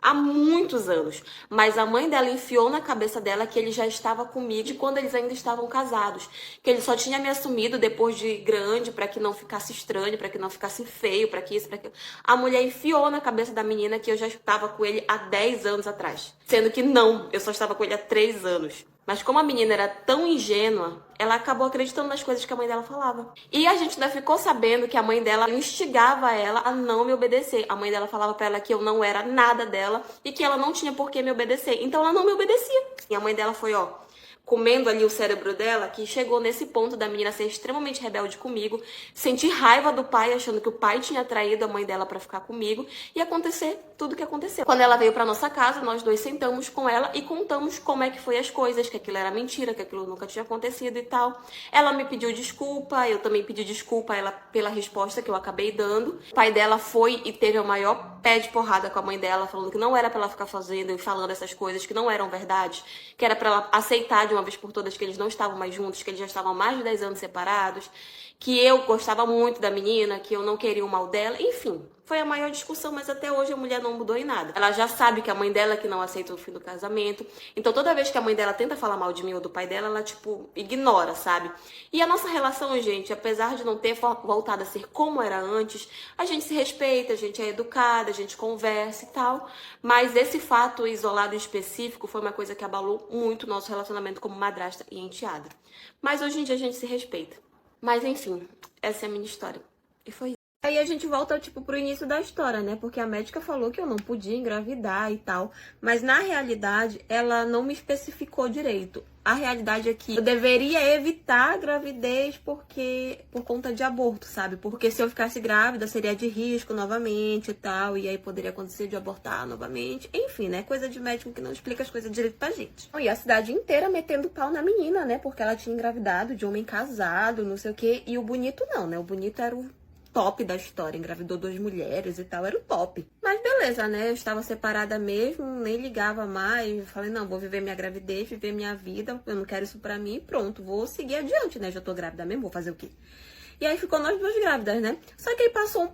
há muitos anos. Mas a mãe dela enfiou na cabeça dela que ele já estava comigo de quando eles ainda estavam casados. Que ele só tinha me assumido depois de grande, para que não ficasse estranho, para que não ficasse feio, para que isso, para aquilo. A mulher enfiou na cabeça da menina que eu já estava com ele há 10 anos atrás. Sendo que não, eu só estava com ele há 3 anos. Mas como a menina era tão ingênua, ela acabou acreditando nas coisas que a mãe dela falava. E a gente ainda ficou sabendo que a mãe dela instigava ela a não me obedecer. A mãe dela falava pra ela que eu não era nada dela e que ela não tinha por que me obedecer. Então ela não me obedecia. E a mãe dela foi, ó, comendo ali o cérebro dela, que chegou nesse ponto da menina ser extremamente rebelde comigo, sentir raiva do pai, achando que o pai tinha traído a mãe dela pra ficar comigo, e acontecer tudo o que aconteceu. Quando ela veio pra nossa casa, nós dois sentamos com ela e contamos como é que foi as coisas, que aquilo era mentira, que aquilo nunca tinha acontecido e tal. Ela me pediu desculpa, eu também pedi desculpa a ela pela resposta que eu acabei dando. O pai dela foi e teve o maior pé de porrada com a mãe dela, falando que não era pra ela ficar fazendo e falando essas coisas que não eram verdade, que era pra ela aceitar de uma vez por todas que eles não estavam mais juntos, que eles já estavam há mais de 10 anos separados, que eu gostava muito da menina, que eu não queria o mal dela, enfim. Foi a maior discussão, mas até hoje a mulher não mudou em nada. Ela já sabe que a mãe dela que não aceita o fim do casamento. Então toda vez que a mãe dela tenta falar mal de mim ou do pai dela, ela, tipo, ignora, sabe? E a nossa relação, gente, apesar de não ter voltado a ser como era antes, a gente se respeita, a gente é educada, a gente conversa e tal. Mas esse fato isolado e específico foi uma coisa que abalou muito o nosso relacionamento como madrasta e enteada. Mas hoje em dia a gente se respeita. Mas enfim, essa é a minha história. E foi isso. Aí a gente volta, tipo, pro início da história, né? Porque a médica falou que eu não podia engravidar e tal. Mas, na realidade, ela não me especificou direito. A realidade é que eu deveria evitar a gravidez por conta de aborto, sabe? Porque se eu ficasse grávida, seria de risco novamente e tal. E aí poderia acontecer de abortar novamente. Enfim, né? Coisa de médico que não explica as coisas direito pra gente. E a cidade inteira metendo pau na menina, né? Porque ela tinha engravidado de homem casado, não sei o quê. E o bonito não, né? O bonito era o top da história, engravidou 2 mulheres e tal, era o top. Mas beleza, né? Eu estava separada mesmo, nem ligava mais. Falei, não, vou viver minha gravidez, viver minha vida, eu não quero isso pra mim, pronto, vou seguir adiante, né? Já tô grávida mesmo, vou fazer o quê? E aí ficou nós 2 grávidas, né? Só que aí passou um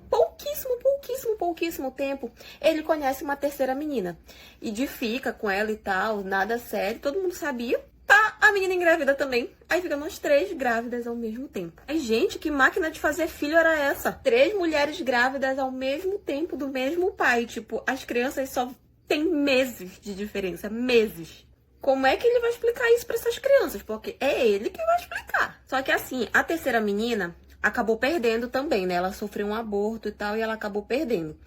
pouquíssimo tempo, ele conhece uma terceira menina. E fica com ela e tal, nada sério, todo mundo sabia. Tá, a menina engravida também. Aí fica nós 3 grávidas ao mesmo tempo. Aí, gente, que máquina de fazer filho era essa? 3 mulheres grávidas ao mesmo tempo do mesmo pai. Tipo, as crianças só têm meses de diferença. Meses. Como é que ele vai explicar isso pra essas crianças? Porque é ele que vai explicar. Só que assim, a terceira menina acabou perdendo também, né? Ela sofreu um aborto e tal, e ela acabou perdendo.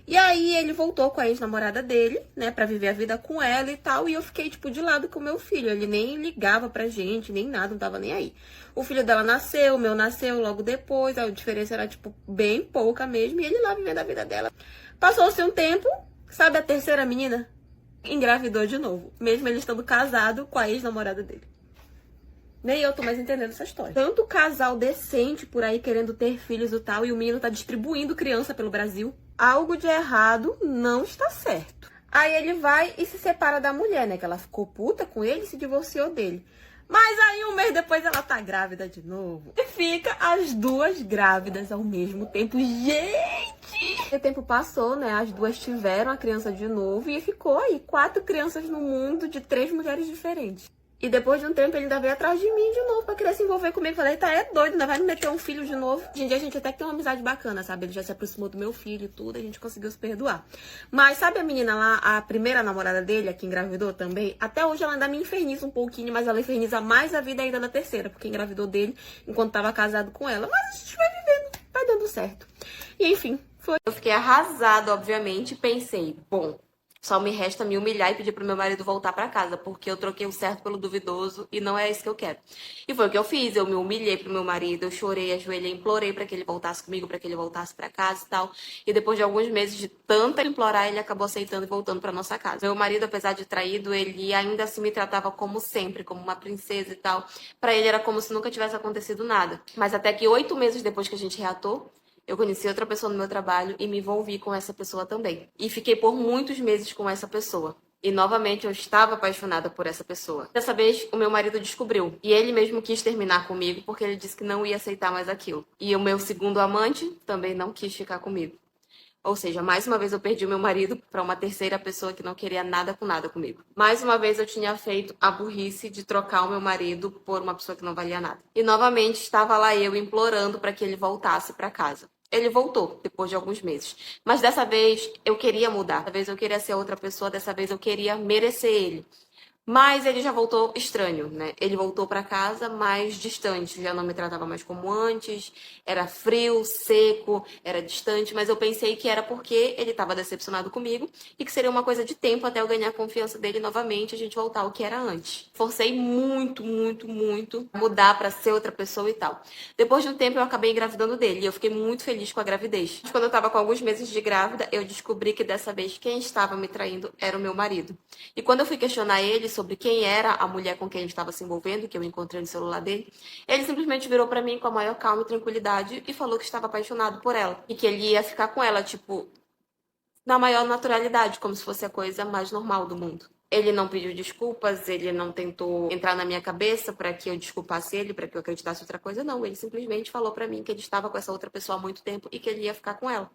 E aí ele voltou com a ex-namorada dele, né, pra viver a vida com ela e tal, e eu fiquei, tipo, de lado com o meu filho. Ele nem ligava pra gente, nem nada, não tava nem aí. O filho dela nasceu, o meu nasceu logo depois, a diferença era, tipo, bem pouca mesmo, e ele lá vivendo a vida dela. Passou-se um tempo, sabe a terceira menina? Engravidou de novo, mesmo ele estando casado com a ex-namorada dele. Nem eu tô mais entendendo essa história. Tanto casal decente por aí querendo ter filhos e tal, e o menino tá distribuindo criança pelo Brasil. Algo de errado não está certo. Aí ele vai e se separa da mulher, né? Que ela ficou puta com ele e se divorciou dele. Mas aí um mês depois ela tá grávida de novo. E fica as duas grávidas ao mesmo tempo. Gente! O tempo passou, né? As duas tiveram a criança de novo e ficou aí 4 crianças no mundo de 3 mulheres diferentes. E depois de um tempo ele ainda veio atrás de mim de novo pra querer se envolver comigo. Falei, tá, é doido, ainda vai me meter um filho de novo. Hoje em dia a gente até que tem uma amizade bacana, sabe? Ele já se aproximou do meu filho e tudo, a gente conseguiu se perdoar. Mas sabe a menina lá, a primeira namorada dele, a que engravidou também? Até hoje ela ainda me inferniza um pouquinho, mas ela inferniza mais a vida ainda na terceira, porque engravidou dele enquanto tava casado com ela. Mas a gente vai vivendo, vai dando certo. E enfim, foi. Eu fiquei arrasada, obviamente, e pensei, bom, só me resta me humilhar e pedir pro meu marido voltar pra casa, porque eu troquei o certo pelo duvidoso e não é isso que eu quero. E foi o que eu fiz, eu me humilhei pro meu marido, eu chorei, ajoelhei, implorei pra que ele voltasse comigo, pra que ele voltasse pra casa e tal. E depois de alguns meses de tanto implorar, ele acabou aceitando e voltando pra nossa casa. Meu marido, apesar de traído, ele ainda assim me tratava como sempre, como uma princesa e tal. Pra ele era como se nunca tivesse acontecido nada. Mas até que 8 meses depois que a gente reatou, eu conheci outra pessoa no meu trabalho e me envolvi com essa pessoa também. E fiquei por muitos meses com essa pessoa. E novamente eu estava apaixonada por essa pessoa. Dessa vez o meu marido descobriu. E ele mesmo quis terminar comigo porque ele disse que não ia aceitar mais aquilo. E o meu segundo amante também não quis ficar comigo. Ou seja, mais uma vez eu perdi o meu marido para uma terceira pessoa que não queria nada com nada comigo. Mais uma vez eu tinha feito a burrice de trocar o meu marido por uma pessoa que não valia nada. E novamente estava lá eu implorando para que ele voltasse para casa. Ele voltou depois de alguns meses. Mas dessa vez eu queria mudar. Dessa vez eu queria ser outra pessoa. Dessa vez eu queria merecer ele. Mas ele já voltou estranho, né? Ele voltou para casa mais distante, já não me tratava mais como antes, era frio, seco, era distante, mas eu pensei que era porque ele estava decepcionado comigo e que seria uma coisa de tempo até eu ganhar a confiança dele novamente e a gente voltar ao que era antes. Forcei muito, muito, muito mudar para ser outra pessoa e tal. Depois de um tempo eu acabei engravidando dele e eu fiquei muito feliz com a gravidez. Quando eu estava com alguns meses de grávida, eu descobri que dessa vez quem estava me traindo era o meu marido. E quando eu fui questionar ele sobre quem era a mulher com quem ele estava se envolvendo, que eu encontrei no celular dele, ele simplesmente virou pra mim com a maior calma e tranquilidade e falou que estava apaixonado por ela. E que ele ia ficar com ela, tipo, na maior naturalidade, como se fosse a coisa mais normal do mundo. Ele não pediu desculpas, ele não tentou entrar na minha cabeça para que eu desculpasse ele, para que eu acreditasse outra coisa, não. Ele simplesmente falou pra mim que ele estava com essa outra pessoa há muito tempo e que ele ia ficar com ela.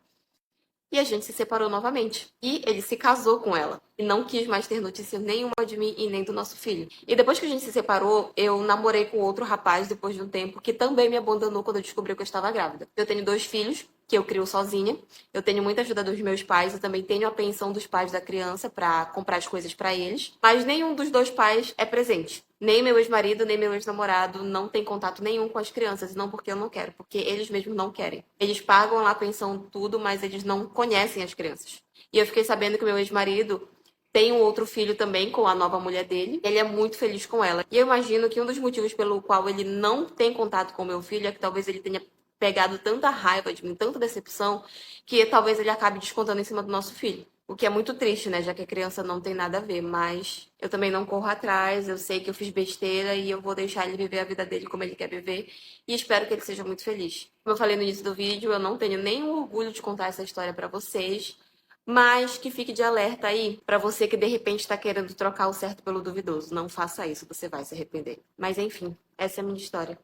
E a gente se separou novamente. E ele se casou com ela. E não quis mais ter notícia nenhuma de mim e nem do nosso filho. E depois que a gente se separou, eu namorei com outro rapaz depois de um tempo que também me abandonou quando eu descobri que eu estava grávida. Eu tenho 2 filhos que eu crio sozinha. Eu tenho muita ajuda dos meus pais. Eu também tenho a pensão dos pais da criança para comprar as coisas para eles. Mas nenhum dos 2 pais é presente. Nem meu ex-marido, nem meu ex-namorado não tem contato nenhum com as crianças. E não porque eu não quero, porque eles mesmos não querem. Eles pagam lá a pensão, tudo, mas eles não conhecem as crianças. E eu fiquei sabendo que meu ex-marido tem um outro filho também com a nova mulher dele. Ele é muito feliz com ela. E eu imagino que um dos motivos pelo qual ele não tem contato com o meu filho é que talvez ele tenha pegado tanta raiva de mim, tanta decepção, que talvez ele acabe descontando em cima do nosso filho. O que é muito triste, né? Já que a criança não tem nada a ver. Mas eu também não corro atrás. Eu sei que eu fiz besteira e eu vou deixar ele viver a vida dele como ele quer viver. E espero que ele seja muito feliz. Como eu falei no início do vídeo, eu não tenho nenhum orgulho de contar essa história pra vocês. Mas que fique de alerta aí pra você que de repente está querendo trocar o certo pelo duvidoso. Não faça isso, você vai se arrepender. Mas enfim, essa é a minha história.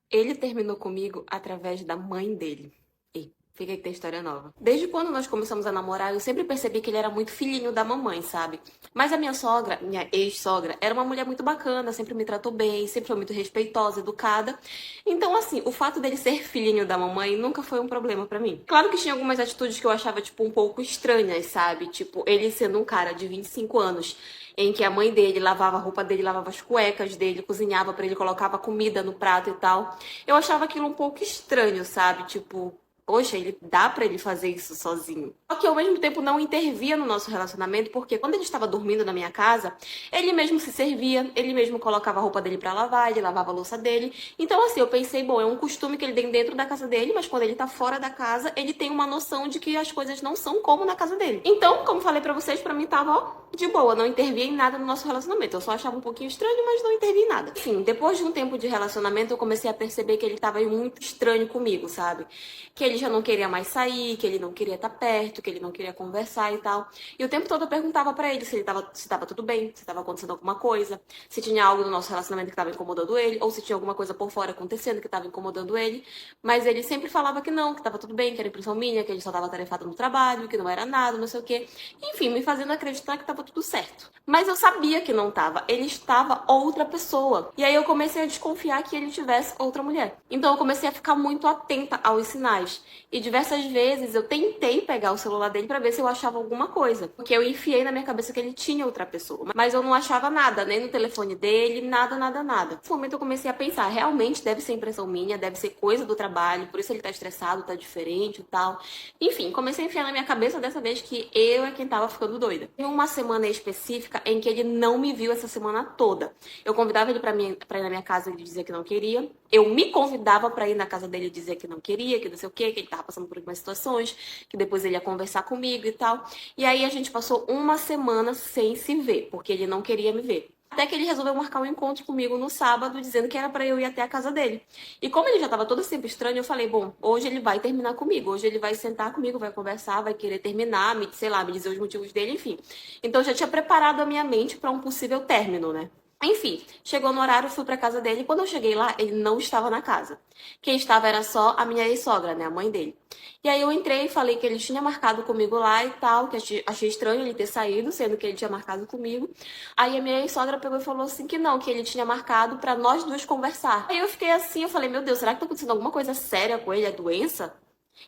Ele terminou comigo através da mãe dele. E Fica aí que tem história nova. Desde quando nós começamos a namorar, eu sempre percebi que ele era muito filhinho da mamãe, sabe? Mas a minha sogra, minha ex-sogra, era uma mulher muito bacana, sempre me tratou bem, sempre foi muito respeitosa, educada. Então, assim, o fato dele ser filhinho da mamãe nunca foi um problema pra mim. Claro que tinha algumas atitudes que eu achava, tipo, um pouco estranhas, sabe? Tipo, ele sendo um cara de 25 anos, em que a mãe dele lavava a roupa dele, lavava as cuecas dele, cozinhava pra ele, colocava comida no prato e tal. Eu achava aquilo um pouco estranho, sabe? Tipo, poxa, ele dá pra ele fazer isso sozinho. Só que ao mesmo tempo não intervia no nosso relacionamento, porque quando ele estava dormindo na minha casa, ele mesmo se servia, ele mesmo colocava a roupa dele pra lavar, ele lavava a louça dele. Então assim, eu pensei, bom, é um costume que ele tem dentro da casa dele, mas quando ele tá fora da casa, ele tem uma noção de que as coisas não são como na casa dele. Então, como falei pra vocês, pra mim tava, ó, de boa, não intervia em nada no nosso relacionamento. Eu só achava um pouquinho estranho, mas não intervia em nada. Enfim, depois de um tempo de relacionamento, eu comecei a perceber que ele tava muito estranho comigo, sabe? Que ele já não queria mais sair, que ele não queria estar perto, que ele não queria conversar e tal. E o tempo todo eu perguntava pra ele se tava tudo bem, se tava acontecendo alguma coisa, se tinha algo no nosso relacionamento que tava incomodando ele, ou se tinha alguma coisa por fora acontecendo que tava incomodando ele. Mas ele sempre falava que não, que tava tudo bem, que era impressão minha, que ele só tava atarefado no trabalho, que não era nada, não sei o quê. Enfim, me fazendo acreditar que tava tudo certo. Mas eu sabia que não tava. Ele estava outra pessoa. E aí eu comecei a desconfiar que ele tivesse outra mulher. Então eu comecei a ficar muito atenta aos sinais. E diversas vezes eu tentei pegar o celular dele pra ver se eu achava alguma coisa. Porque eu enfiei na minha cabeça que ele tinha outra pessoa. Mas eu não achava nada, nem no telefone dele, nada, nada, nada. Nesse momento eu comecei a pensar, realmente deve ser impressão minha, deve ser coisa do trabalho, por isso ele tá estressado, tá diferente e tal. Enfim, comecei a enfiar na minha cabeça dessa vez que eu é quem tava ficando doida. Tem uma semana específica em que ele não me viu essa semana toda. Eu convidava ele pra ir na minha casa e ele dizia que não queria. Eu me convidava pra ir na casa dele e dizer que não queria, que não sei o quê, que ele tava passando por algumas situações, que depois ele ia conversar comigo e tal. E aí a gente passou uma semana sem se ver, porque ele não queria me ver. Até que ele resolveu marcar um encontro comigo no sábado, dizendo que era pra eu ir até a casa dele. E como ele já tava todo sempre estranho, eu falei, bom, hoje ele vai terminar comigo. Hoje ele vai sentar comigo, vai conversar, vai querer terminar, sei lá, me dizer os motivos dele, enfim. Então eu já tinha preparado a minha mente pra um possível término, né? Enfim, chegou no horário, fui pra casa dele. E quando eu cheguei lá, ele não estava na casa. Quem estava era só a minha ex-sogra, né? A mãe dele. E aí eu entrei e falei que ele tinha marcado comigo lá e tal, que achei estranho ele ter saído, sendo que ele tinha marcado comigo. Aí a minha ex-sogra pegou e falou assim que não, que ele tinha marcado pra nós duas conversar. Aí eu fiquei assim, eu falei, meu Deus, será que tá acontecendo alguma coisa séria com ele, é doença?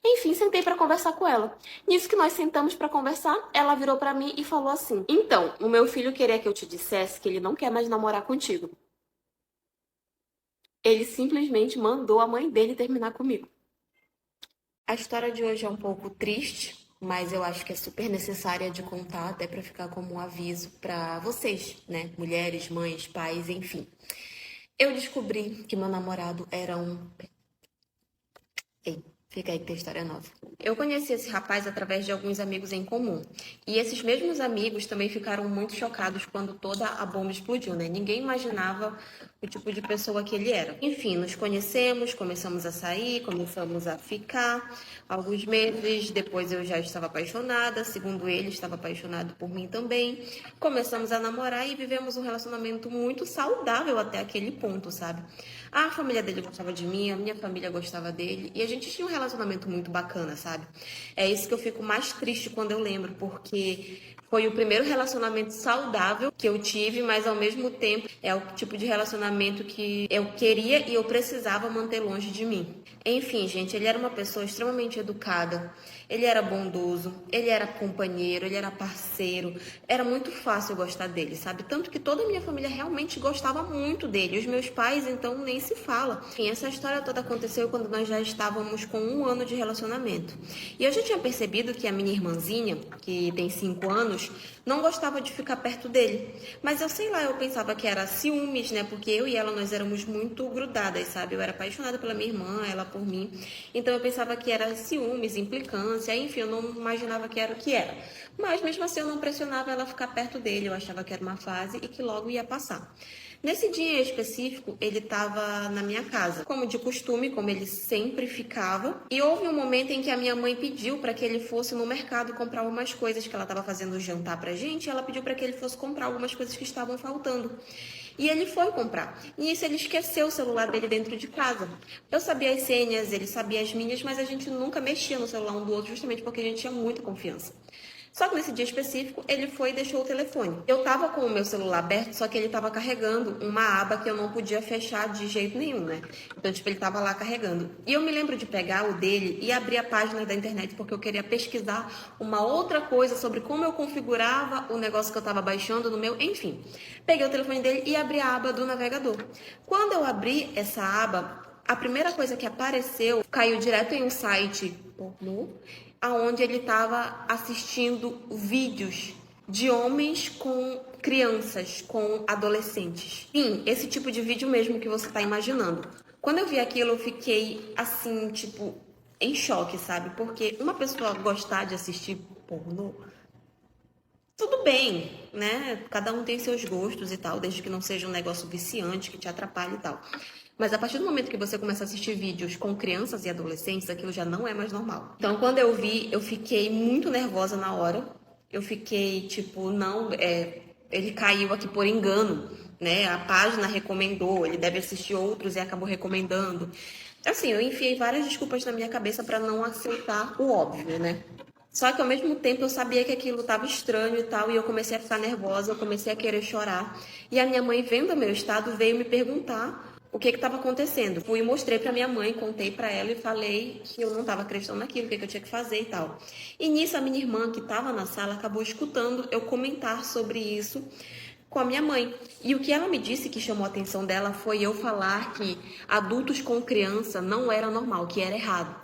Enfim, sentei pra conversar com ela. Nisso que nós sentamos pra conversar, ela virou pra mim e falou assim: então, o meu filho queria que eu te dissesse que ele não quer mais namorar contigo. Ele simplesmente mandou a mãe dele terminar comigo. A história de hoje é um pouco triste, mas eu acho que é super necessária de contar, até pra ficar como um aviso pra vocês, né? Mulheres, mães, pais, enfim. Eu descobri que meu namorado era um. Ei, fica aí que tem história nova. Eu conheci esse rapaz através de alguns amigos em comum. E esses mesmos amigos também ficaram muito chocados quando toda a bomba explodiu, né? Ninguém imaginava o tipo de pessoa que ele era. Enfim, nos conhecemos, começamos a sair, começamos a ficar. Alguns meses depois eu já estava apaixonada, segundo ele, estava apaixonado por mim também. Começamos a namorar e vivemos um relacionamento muito saudável até aquele ponto, sabe? A família dele gostava de mim, a minha família gostava dele e a gente tinha um relacionamento muito bacana, sabe? É isso que eu fico mais triste quando eu lembro, porque foi o primeiro relacionamento saudável que eu tive, mas ao mesmo tempo é o tipo de relacionamento que eu queria e eu precisava manter longe de mim. Enfim, gente, ele era uma pessoa extremamente educada, ele era bondoso, ele era companheiro, ele era parceiro, era muito fácil gostar dele, sabe? Tanto que toda a minha família realmente gostava muito dele, os meus pais, então, nem se fala. Enfim, essa história toda aconteceu quando nós já estávamos com 1 ano de relacionamento. E eu já tinha percebido que a minha irmãzinha, que tem 5 anos, não gostava de ficar perto dele. Mas eu sei lá, eu pensava que era ciúmes, né? Porque eu e ela, nós éramos muito grudadas, sabe? Eu era apaixonada pela minha irmã, ela por mim. Então eu pensava que era ciúmes, implicância, enfim, eu não imaginava que era o que era. Mas mesmo assim eu não pressionava ela ficar perto dele, eu achava que era uma fase e que logo ia passar. Nesse dia em específico, ele estava na minha casa, como de costume, como ele sempre ficava. E houve um momento em que a minha mãe pediu para que ele fosse no mercado comprar algumas coisas que ela estava fazendo jantar pra gente. E ela pediu para que ele fosse comprar algumas coisas que estavam faltando. E ele foi comprar. Nisso ele esqueceu o celular dele dentro de casa. Eu sabia as senhas, ele sabia as minhas, mas a gente nunca mexia no celular um do outro, justamente porque a gente tinha muita confiança. Só que nesse dia específico, ele foi e deixou o telefone. Eu tava com o meu celular aberto, só que ele tava carregando uma aba que eu não podia fechar de jeito nenhum, né? Então, tipo, ele tava lá carregando. E eu me lembro de pegar o dele e abrir a página da internet, porque eu queria pesquisar uma outra coisa sobre como eu configurava o negócio que eu tava baixando no meu... Enfim, peguei o telefone dele e abri a aba do navegador. Quando eu abri essa aba, a primeira coisa que apareceu caiu direto em um site pornô, aonde ele estava assistindo vídeos de homens com crianças, com adolescentes. Sim, esse tipo de vídeo mesmo que você está imaginando. Quando eu vi aquilo, eu fiquei assim, tipo, em choque, sabe? Porque uma pessoa gostar de assistir pornô, tudo bem, né? Cada um tem seus gostos e tal, desde que não seja um negócio viciante, que te atrapalhe e tal. Mas a partir do momento que você começa a assistir vídeos com crianças e adolescentes, aquilo já não é mais normal. Então, quando eu vi, eu fiquei muito nervosa na hora. Eu fiquei, tipo, não, ele caiu aqui por engano, né? A página recomendou, ele deve assistir outros e acabou recomendando. Assim, eu enfiei várias desculpas na minha cabeça para não aceitar o óbvio, né? Só que ao mesmo tempo eu sabia que aquilo estava estranho e tal, e eu comecei a ficar nervosa, eu comecei a querer chorar. E a minha mãe, vendo o meu estado, veio me perguntar o que estava acontecendo. Fui e mostrei para minha mãe, contei para ela e falei que eu não estava acreditando naquilo, o que eu tinha que fazer e tal. E nisso a minha irmã, que estava na sala, acabou escutando eu comentar sobre isso com a minha mãe. E o que ela me disse que chamou a atenção dela foi eu falar que adultos com criança não era normal, que era errado.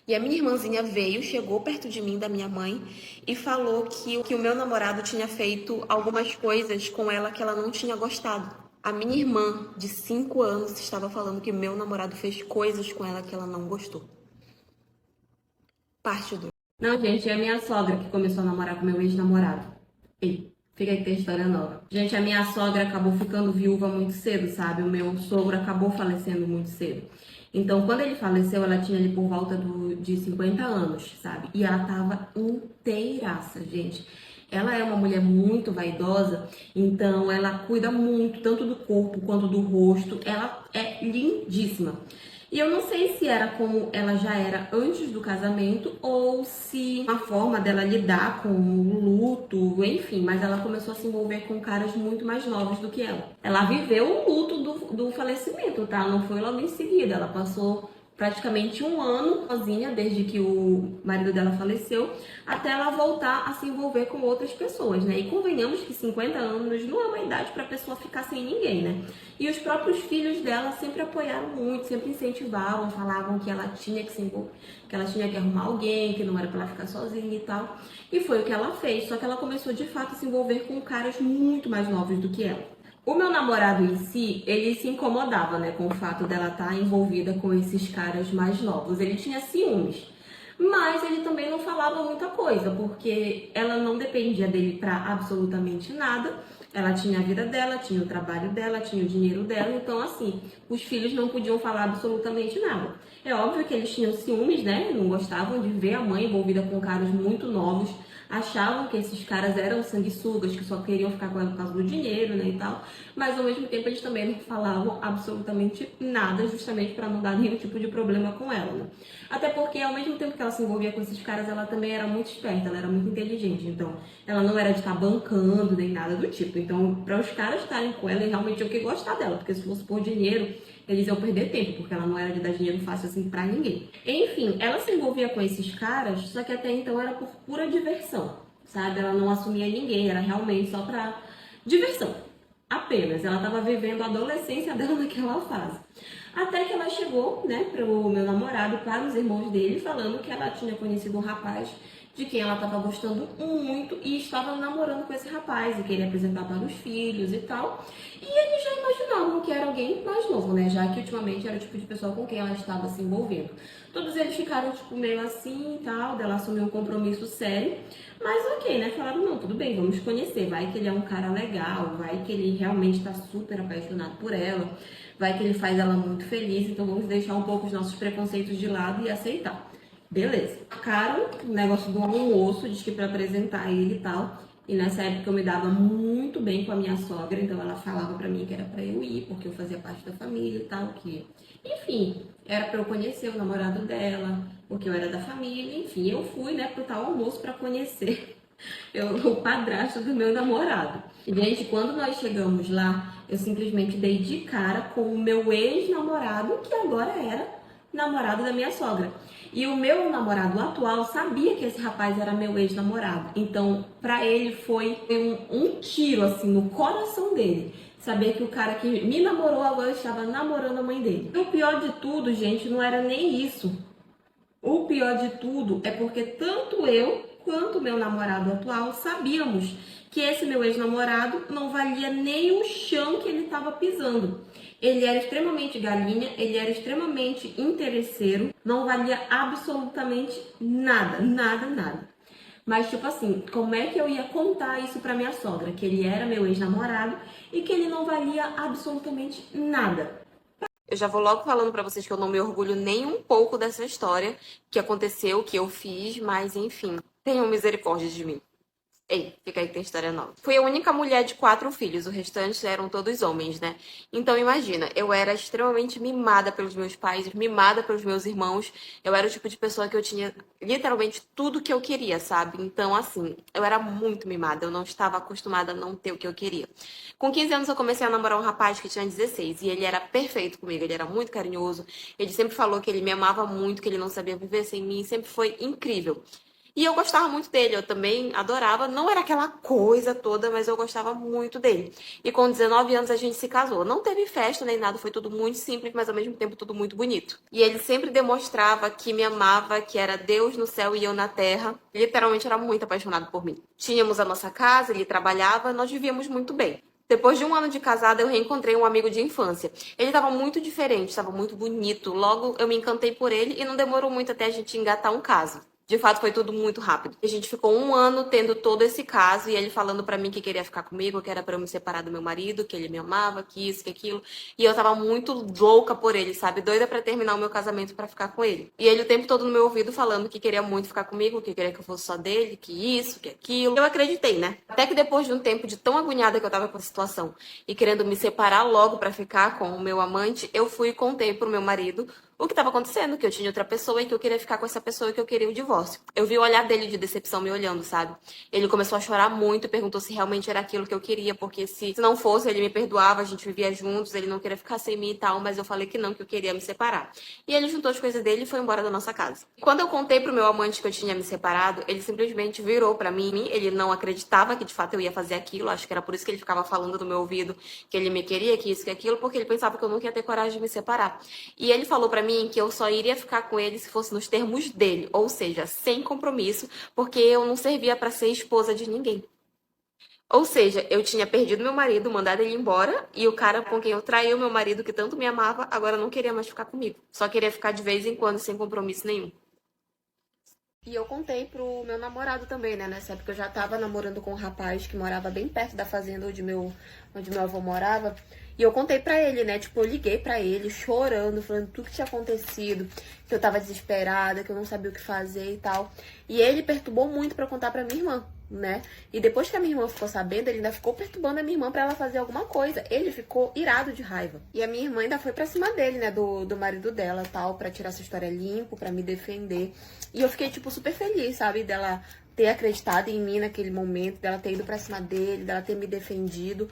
E a minha irmãzinha veio, chegou perto de mim, da minha mãe, e falou que o meu namorado tinha feito algumas coisas com ela que ela não tinha gostado. A minha irmã, de 5 anos, estava falando que meu namorado fez coisas com ela que ela não gostou. Parte 2. Não, gente, é a minha sogra que começou a namorar com meu ex-namorado. Ei, fica aí que tem história nova. Gente, a minha sogra acabou ficando viúva muito cedo, sabe? O meu sogro acabou falecendo muito cedo. Então, quando ele faleceu, ela tinha ali por volta de 50 anos, sabe? E ela tava inteiraça, gente. Ela é uma mulher muito vaidosa, então ela cuida muito, tanto do corpo quanto do rosto. Ela é lindíssima. E eu não sei se era como ela já era antes do casamento ou se uma forma dela lidar com o luto, enfim, mas ela começou a se envolver com caras muito mais novos do que ela. Ela viveu o luto do falecimento, tá? Não foi logo em seguida, ela passou praticamente 1 ano sozinha, desde que o marido dela faleceu, até ela voltar a se envolver com outras pessoas, né? E convenhamos que 50 anos não é uma idade para a pessoa ficar sem ninguém, né? E os próprios filhos dela sempre apoiaram muito, sempre incentivavam, falavam que ela tinha que se envolver, que ela tinha que arrumar alguém, que não era para ela ficar sozinha e tal. E foi o que ela fez, só que ela começou de fato a se envolver com caras muito mais novos do que ela. O meu namorado em si, ele se incomodava, né, com o fato dela estar envolvida com esses caras mais novos. Ele tinha ciúmes. Mas ele também não falava muita coisa, porque ela não dependia dele pra absolutamente nada. Ela tinha a vida dela, tinha o trabalho dela, tinha o dinheiro dela. Então, assim, os filhos não podiam falar absolutamente nada. É óbvio que eles tinham ciúmes, né? Não gostavam de ver a mãe envolvida com caras muito novos. Achavam que esses caras eram sanguessugas, que só queriam ficar com ela por causa do dinheiro, né, e tal. Mas, ao mesmo tempo, eles também não falavam absolutamente nada, justamente para não dar nenhum tipo de problema com ela, né? Até porque, ao mesmo tempo que ela se envolvia com esses caras, ela também era muito esperta, ela era muito inteligente. Então, ela não era de estar bancando nem nada do tipo. Então, para os caras estarem com ela, realmente eu que gostar dela, porque se fosse por dinheiro, eles iam perder tempo, porque ela não era de dar dinheiro fácil assim pra ninguém. Enfim, ela se envolvia com esses caras, só que até então era por pura diversão, sabe? Ela não assumia ninguém, era realmente só pra diversão. Apenas. Ela tava vivendo a adolescência dela naquela fase. Até que ela chegou, né, pro meu namorado, para os irmãos dele, falando que ela tinha conhecido um rapaz de quem ela estava gostando muito e estava namorando com esse rapaz e queria apresentar para os filhos e tal. E eles já imaginavam que era alguém mais novo, né? Já que ultimamente era o tipo de pessoa com quem ela estava se envolvendo. Todos eles ficaram, tipo, meio assim e tal, dela assumir um compromisso sério. Mas ok, né? Falaram, não, tudo bem, vamos conhecer. Vai que ele é um cara legal, vai que ele realmente está super apaixonado por ela, vai que ele faz ela muito feliz, então vamos deixar um pouco os nossos preconceitos de lado e aceitar. Beleza. Marcaram o negócio do almoço, diz que pra apresentar ele e tal. E nessa época eu me dava muito bem com a minha sogra, então ela falava pra mim que era pra eu ir, porque eu fazia parte da família e tal, que... Enfim, era pra eu conhecer o namorado dela, porque eu era da família, enfim, eu fui, né, pro tal almoço pra conhecer o padrasto do meu namorado. Gente, quando nós chegamos lá, eu simplesmente dei de cara com o meu ex-namorado, que agora era namorado da minha sogra. E o meu namorado atual sabia que esse rapaz era meu ex-namorado. Então, pra ele foi um tiro, assim, no coração dele. Saber que o cara que me namorou agora estava namorando a mãe dele. E o pior de tudo, gente, não era nem isso. O pior de tudo é porque tanto eu quanto meu namorado atual sabíamos que esse meu ex-namorado não valia nem o chão que ele estava pisando. Ele era extremamente galinha, ele era extremamente interesseiro, não valia absolutamente nada, nada, nada. Mas, tipo assim, como é que eu ia contar isso pra minha sogra? Que ele era meu ex-namorado e que ele não valia absolutamente nada. Eu já vou logo falando pra vocês que eu não me orgulho nem um pouco dessa história que aconteceu, que eu fiz, mas enfim, tenham misericórdia de mim. Ei, fica aí que tem história nova. Fui a única mulher de 4 filhos, o restante eram todos homens, né? Então imagina, eu era extremamente mimada pelos meus pais, mimada pelos meus irmãos. Eu era o tipo de pessoa que eu tinha literalmente tudo que eu queria, sabe? Então assim, eu era muito mimada, eu não estava acostumada a não ter o que eu queria. Com 15 anos eu comecei a namorar um rapaz que tinha 16 e ele era perfeito comigo, ele era muito carinhoso. Ele sempre falou que ele me amava muito, que ele não sabia viver sem mim, sempre foi incrível. E eu gostava muito dele, eu também adorava. Não era aquela coisa toda, mas eu gostava muito dele. E com 19 anos a gente se casou. Não teve festa nem nada, foi tudo muito simples, mas ao mesmo tempo tudo muito bonito. E ele sempre demonstrava que me amava, que era Deus no céu e eu na terra. Literalmente era muito apaixonado por mim. Tínhamos a nossa casa, ele trabalhava, nós vivíamos muito bem. Depois de um ano de casada, eu reencontrei um amigo de infância. Ele estava muito diferente, estava muito bonito. Logo, eu me encantei por ele e não demorou muito até a gente engatar um caso. De fato, foi tudo muito rápido. A gente ficou um ano tendo todo esse caso e ele falando pra mim que queria ficar comigo, que era pra eu me separar do meu marido, que ele me amava, que isso, que aquilo. E eu tava muito louca por ele, sabe? Doida pra terminar o meu casamento pra ficar com ele. E ele o tempo todo no meu ouvido falando que queria muito ficar comigo, que queria que eu fosse só dele, que isso, que aquilo. Eu acreditei, né? Até que depois de um tempo de tão agoniada que eu tava com a situação e querendo me separar logo pra ficar com o meu amante, eu fui e contei pro meu marido o que estava acontecendo, que eu tinha outra pessoa e que eu queria ficar com essa pessoa e que eu queria o divórcio. Eu vi o olhar dele de decepção me olhando, sabe? Ele começou a chorar muito e perguntou se realmente era aquilo que eu queria, porque se não fosse, ele me perdoava, a gente vivia juntos, ele não queria ficar sem mim e tal, mas eu falei que não, que eu queria me separar. E ele juntou as coisas dele e foi embora da nossa casa. Quando eu contei pro meu amante que eu tinha me separado, ele simplesmente virou pra mim, ele não acreditava que de fato eu ia fazer aquilo, acho que era por isso que ele ficava falando do meu ouvido que ele me queria, que isso, que aquilo, porque ele pensava que eu nunca ia ter coragem de me separar. E ele falou pra mim que eu só iria ficar com ele se fosse nos termos dele, ou seja, sem compromisso, porque eu não servia pra ser esposa de ninguém. Ou seja, eu tinha perdido meu marido, mandado ele embora, e o cara com quem eu traí o meu marido, que tanto me amava, agora não queria mais ficar comigo. Só queria ficar de vez em quando, sem compromisso nenhum. E eu contei pro meu namorado também, né? Nessa época eu já tava namorando com um rapaz que morava bem perto da fazenda onde meu avô morava. E eu contei pra ele, né? Tipo, eu liguei pra ele, chorando, falando tudo que tinha acontecido, que eu tava desesperada, que eu não sabia o que fazer e tal. E ele perturbou muito pra contar pra minha irmã, né? E depois que a minha irmã ficou sabendo, ele ainda ficou perturbando a minha irmã pra ela fazer alguma coisa. Ele ficou irado de raiva. E a minha irmã ainda foi pra cima dele, né? Do marido dela, tal, pra tirar essa história limpo, pra me defender. E eu fiquei, tipo, super feliz, sabe? Dela ter acreditado em mim naquele momento, dela ter ido pra cima dele, dela ter me defendido.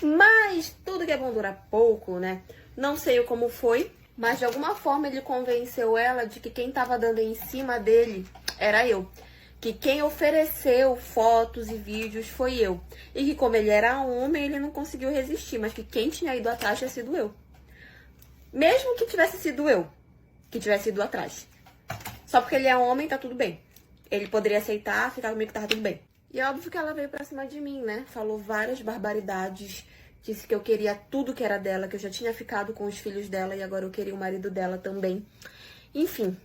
Mas tudo que é bom dura pouco, né? Não sei como foi, mas de alguma forma ele convenceu ela de que quem tava dando em cima dele era eu. Que quem ofereceu fotos e vídeos foi eu. E que como ele era homem, ele não conseguiu resistir, mas que quem tinha ido atrás tinha sido eu. Mesmo que tivesse sido eu que tivesse ido atrás. Só porque ele é homem, tá tudo bem. Ele poderia aceitar, ficar comigo, tava tudo bem. E é óbvio que ela veio pra cima de mim, né? Falou várias barbaridades. Disse que eu queria tudo que era dela, que eu já tinha ficado com os filhos dela e agora eu queria o marido dela também. Enfim,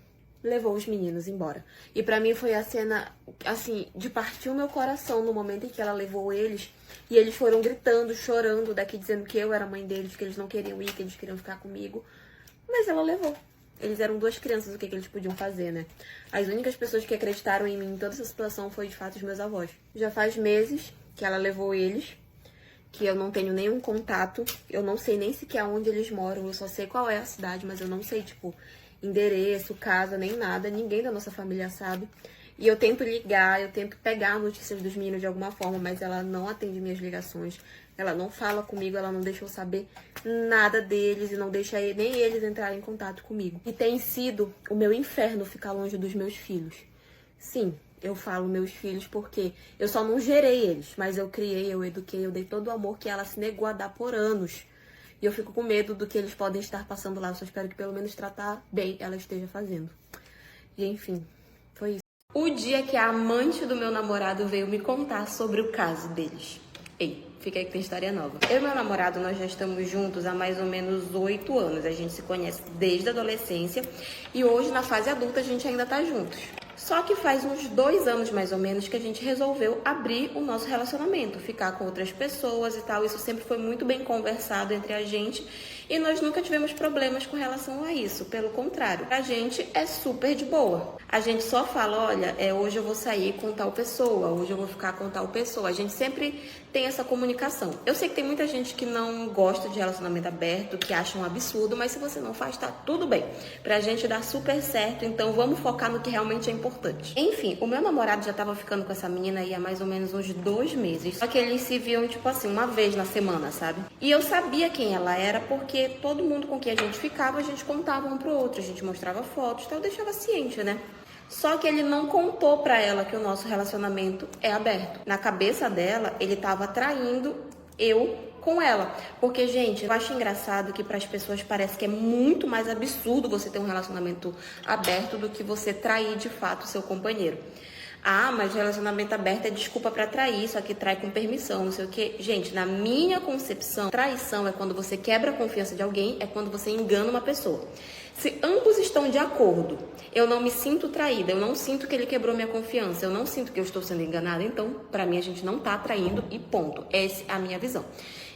levou os meninos embora. E pra mim foi a cena, assim, de partir o meu coração no momento em que ela levou eles. E eles foram gritando, chorando daqui, dizendo que eu era a mãe deles, que eles não queriam ir, que eles queriam ficar comigo. Mas ela levou. Eles eram duas crianças, o que eles podiam fazer, né? As únicas pessoas que acreditaram em mim em toda essa situação foi, de fato, os meus avós. Já faz meses que ela levou eles, que eu não tenho nenhum contato, eu não sei nem sequer onde eles moram, eu só sei qual é a cidade, mas eu não sei, tipo, endereço, casa, nem nada, ninguém da nossa família sabe. E eu tento ligar, eu tento pegar notícias dos meninos de alguma forma, mas ela não atende minhas ligações, ela não fala comigo, ela não deixa eu saber nada deles e não deixa nem eles entrarem em contato comigo. E tem sido o meu inferno ficar longe dos meus filhos. Sim, eu falo meus filhos porque eu só não gerei eles, mas eu criei, eu eduquei, eu dei todo o amor que ela se negou a dar por anos. E eu fico com medo do que eles podem estar passando lá, eu só espero que pelo menos tratar bem ela esteja fazendo. E enfim, foi isso. O dia que a amante do meu namorado veio me contar sobre o caso deles. Ei, fica aí que tem história nova. Eu e meu namorado, nós já estamos juntos há mais ou menos 8 anos. A gente se conhece desde a adolescência e hoje, na fase adulta, a gente ainda tá juntos. Só que faz uns 2 anos, mais ou menos, que a gente resolveu abrir o nosso relacionamento, ficar com outras pessoas e tal. Isso sempre foi muito bem conversado entre a gente e nós nunca tivemos problemas com relação a isso. Pelo contrário, a gente é super de boa. A gente só fala, olha, hoje eu vou sair com tal pessoa, hoje eu vou ficar com tal pessoa. A gente sempre tem essa comunicação. Eu sei que tem muita gente que não gosta de relacionamento aberto, que acha um absurdo, mas se você não faz, tá tudo bem. Pra gente dar super certo, então vamos focar no que realmente é importante. Enfim, o meu namorado já tava ficando com essa menina aí há mais ou menos uns 2 meses. Só que eles se viam, tipo assim, uma vez na semana, sabe? E eu sabia quem ela era, porque todo mundo com quem a gente ficava, a gente contava um pro outro, a gente mostrava fotos, então eu deixava ciente, né? Só que ele não contou pra ela que o nosso relacionamento é aberto. Na cabeça dela, ele tava traindo eu com ela. Porque, gente, eu acho engraçado que para as pessoas parece que é muito mais absurdo você ter um relacionamento aberto do que você trair de fato o seu companheiro. Ah, mas relacionamento aberto é desculpa pra trair, só que trai com permissão, não sei o quê. Gente, na minha concepção, traição é quando você quebra a confiança de alguém, é quando você engana uma pessoa. Se ambos estão de acordo, eu não me sinto traída, eu não sinto que ele quebrou minha confiança, eu não sinto que eu estou sendo enganada, então, pra mim, a gente não tá traindo e ponto. Essa é a minha visão.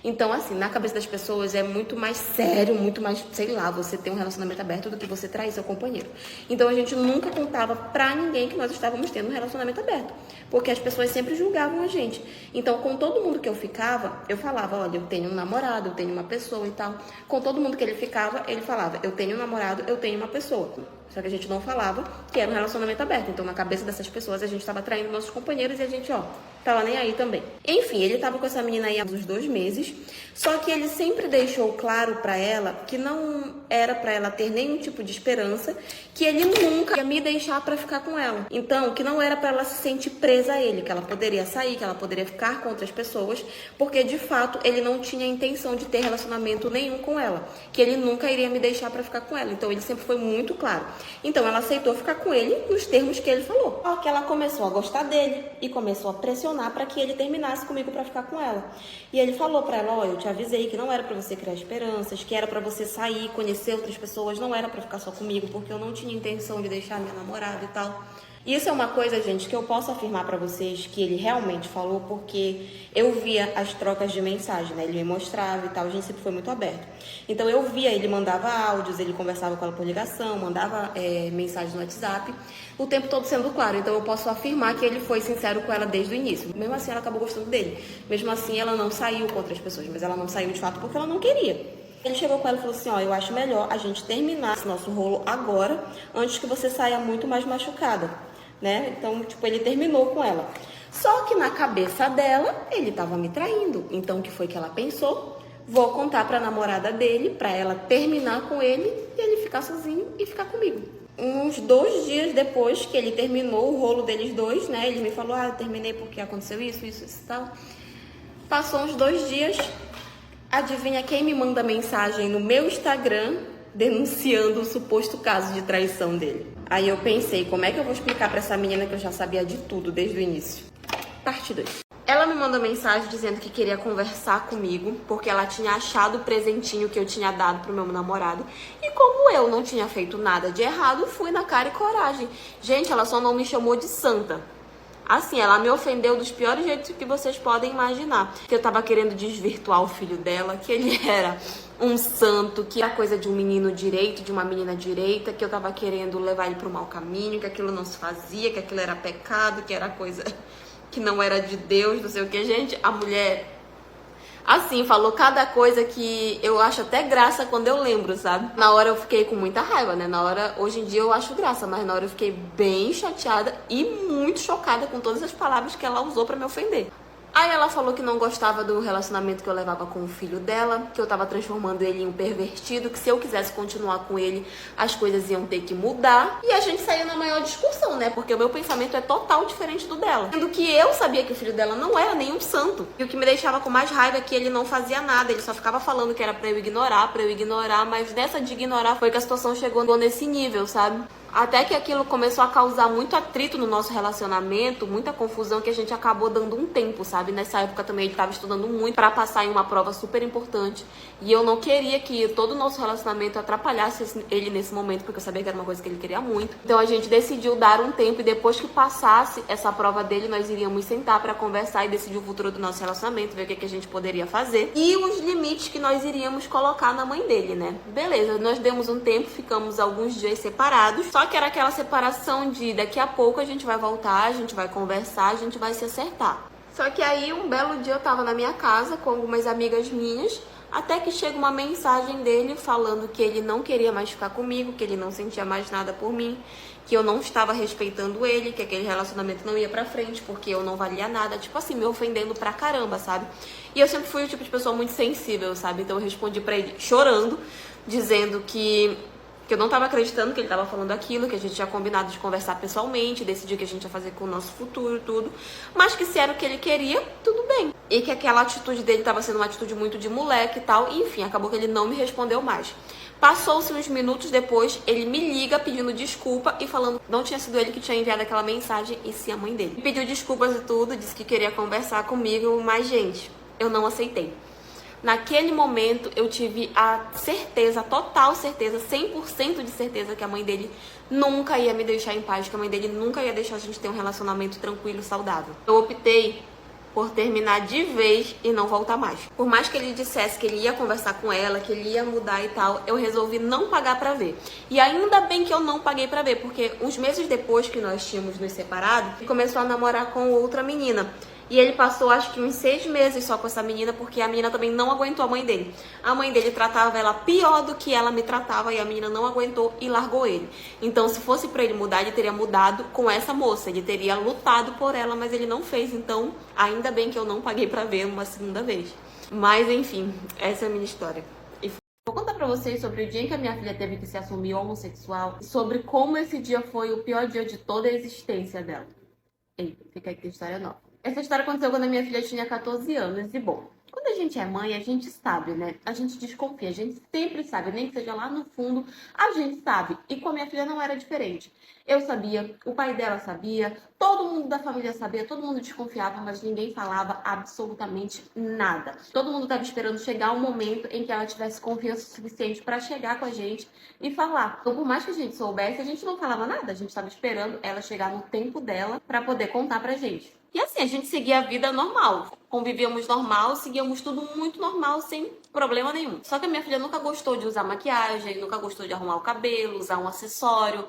Então, assim, na cabeça das pessoas é muito mais sério, muito mais, sei lá, você ter um relacionamento aberto do que você trair seu companheiro. Então, a gente nunca contava pra ninguém que nós estávamos tendo um relacionamento aberto, porque as pessoas sempre julgavam a gente. Então, com todo mundo que eu ficava, eu falava, olha, eu tenho um namorado, eu tenho uma pessoa e tal. Com todo mundo que ele ficava, ele falava, eu tenho um namorado, eu tenho uma pessoa. Só que a gente não falava que era um relacionamento aberto. Então, na cabeça dessas pessoas, a gente estava traindo nossos companheiros e a gente, tava nem aí também. Enfim, ele tava com essa menina aí há uns 2 meses. Só que ele sempre deixou claro pra ela que não era pra ela ter nenhum tipo de esperança, que ele nunca ia me deixar pra ficar com ela. Então, que não era pra ela se sentir presa a ele, que ela poderia sair, que ela poderia ficar com outras pessoas, porque de fato ele não tinha intenção de ter relacionamento nenhum com ela, que ele nunca iria me deixar pra ficar com ela. Então, ele sempre foi muito claro. Então, ela aceitou ficar com ele nos termos que ele falou. Só que ela começou a gostar dele e começou a pressionar para que ele terminasse comigo para ficar com ela. E ele falou para ela, eu te avisei que não era para você criar esperanças, que era para você sair, conhecer outras pessoas, não era para ficar só comigo, porque eu não tinha intenção de deixar minha namorada e tal. Isso é uma coisa, gente, que eu posso afirmar pra vocês que ele realmente falou, porque eu via as trocas de mensagem, né? Ele me mostrava e tal, a gente sempre foi muito aberto. Então eu via, ele mandava áudios, ele conversava com ela por ligação, mandava mensagem no WhatsApp, o tempo todo sendo claro. Então eu posso afirmar que ele foi sincero com ela desde o início. Mesmo assim, ela acabou gostando dele. Mesmo assim, ela não saiu com outras pessoas, mas ela não saiu de fato porque ela não queria. Ele chegou com ela e falou assim, eu acho melhor a gente terminar esse nosso rolo agora, antes que você saia muito mais machucada, né? Então, ele terminou com ela. Só que na cabeça dela, ele tava me traindo. Então, o que foi que ela pensou? Vou contar pra namorada dele, pra ela terminar com ele e ele ficar sozinho e ficar comigo. Uns 2 dias depois que ele terminou o rolo deles dois, né? Ele me falou, eu terminei porque aconteceu isso e tal. Passou uns 2 dias... Adivinha quem me manda mensagem no meu Instagram denunciando o suposto caso de traição dele? Aí eu pensei, como é que eu vou explicar pra essa menina que eu já sabia de tudo desde o início? Parte 2. Ela me mandou mensagem dizendo que queria conversar comigo, porque ela tinha achado o presentinho que eu tinha dado pro meu namorado. E como eu não tinha feito nada de errado, fui na cara e coragem. Gente, ela só não me chamou de santa. Assim, ela me ofendeu dos piores jeitos que vocês podem imaginar. Que eu tava querendo desvirtuar o filho dela, que ele era um santo, que era coisa de um menino direito, de uma menina direita, que eu tava querendo levar ele pro mau caminho, que aquilo não se fazia, que aquilo era pecado, que era coisa que não era de Deus, não sei o que. Gente, a mulher... Assim, falou cada coisa que eu acho até graça quando eu lembro, sabe? Na hora eu fiquei com muita raiva, né? Na hora, hoje em dia eu acho graça, mas na hora eu fiquei bem chateada e muito chocada com todas as palavras que ela usou pra me ofender. Aí ela falou que não gostava do relacionamento que eu levava com o filho dela, que eu tava transformando ele em um pervertido, que se eu quisesse continuar com ele, as coisas iam ter que mudar. E a gente saiu na maior discussão, né? Porque o meu pensamento é total diferente do dela. Sendo que eu sabia que o filho dela não era nenhum santo. E o que me deixava com mais raiva é que ele não fazia nada, ele só ficava falando que era pra eu ignorar, mas nessa de ignorar foi que a situação chegou nesse nível, sabe? Até que aquilo começou a causar muito atrito no nosso relacionamento, muita confusão, que a gente acabou dando um tempo, sabe? Nessa época também ele estava estudando muito para passar em uma prova super importante. E eu não queria que todo o nosso relacionamento atrapalhasse ele nesse momento, porque eu sabia que era uma coisa que ele queria muito. Então a gente decidiu dar um tempo e depois que passasse essa prova dele, nós iríamos sentar para conversar e decidir o futuro do nosso relacionamento, ver o que a gente poderia fazer e os limites que nós iríamos colocar na mãe dele, né? Beleza, nós demos um tempo, ficamos alguns dias separados. Só que era aquela separação de daqui a pouco a gente vai voltar, a gente vai conversar, a gente vai se acertar. Só que aí um belo dia eu tava na minha casa com algumas amigas minhas, até que chega uma mensagem dele falando que ele não queria mais ficar comigo, que ele não sentia mais nada por mim, que eu não estava respeitando ele, que aquele relacionamento não ia pra frente porque eu não valia nada, tipo assim, me ofendendo pra caramba, sabe? E eu sempre fui o tipo de pessoa muito sensível, sabe? Então eu respondi pra ele chorando, dizendo que eu não tava acreditando que ele tava falando aquilo, que a gente tinha combinado de conversar pessoalmente, decidir o que a gente ia fazer com o nosso futuro, tudo. Mas que se era o que ele queria, tudo bem. E que aquela atitude dele tava sendo uma atitude muito de moleque e tal. E, enfim, acabou que ele não me respondeu mais. Passou-se uns minutos depois, ele me liga pedindo desculpa e falando que não tinha sido ele que tinha enviado aquela mensagem, e sim a mãe dele. Pediu desculpas e tudo, disse que queria conversar comigo, mas, gente, eu não aceitei. Naquele momento, eu tive a certeza, total certeza, 100% de certeza que a mãe dele nunca ia me deixar em paz, que a mãe dele nunca ia deixar a gente ter um relacionamento tranquilo e saudável. Eu optei por terminar de vez e não voltar mais. Por mais que ele dissesse que ele ia conversar com ela, que ele ia mudar e tal, eu resolvi não pagar pra ver. E ainda bem que eu não paguei pra ver, porque uns meses depois que nós tínhamos nos separado, ele começou a namorar com outra menina. E ele passou, acho que uns 6 meses só com essa menina, porque a menina também não aguentou a mãe dele. A mãe dele tratava ela pior do que ela me tratava e a menina não aguentou e largou ele. Então, se fosse pra ele mudar, ele teria mudado com essa moça. Ele teria lutado por ela, mas ele não fez. Então, ainda bem que eu não paguei pra ver uma segunda vez. Mas, enfim, essa é a minha história. Vou contar pra vocês sobre o dia em que a minha filha teve que se assumir homossexual, sobre como esse dia foi o pior dia de toda a existência dela. Eita, fica aí que tem história nova. Essa história aconteceu quando a minha filha tinha 14 anos. E bom, quando a gente é mãe, a gente sabe, né? A gente desconfia, a gente sempre sabe, nem que seja lá no fundo, a gente sabe. E com a minha filha não era diferente. Eu sabia, o pai dela sabia, todo mundo da família sabia, todo mundo desconfiava, mas ninguém falava absolutamente nada. Todo mundo estava esperando chegar o momento em que ela tivesse confiança suficiente para chegar com a gente e falar. Então, por mais que a gente soubesse, a gente não falava nada. A gente estava esperando ela chegar no tempo dela para poder contar pra gente. E assim, a gente seguia a vida normal. Convivíamos normal, seguíamos tudo muito normal, sem problema nenhum. Só que a minha filha nunca gostou de usar maquiagem, nunca gostou de arrumar o cabelo, usar um acessório,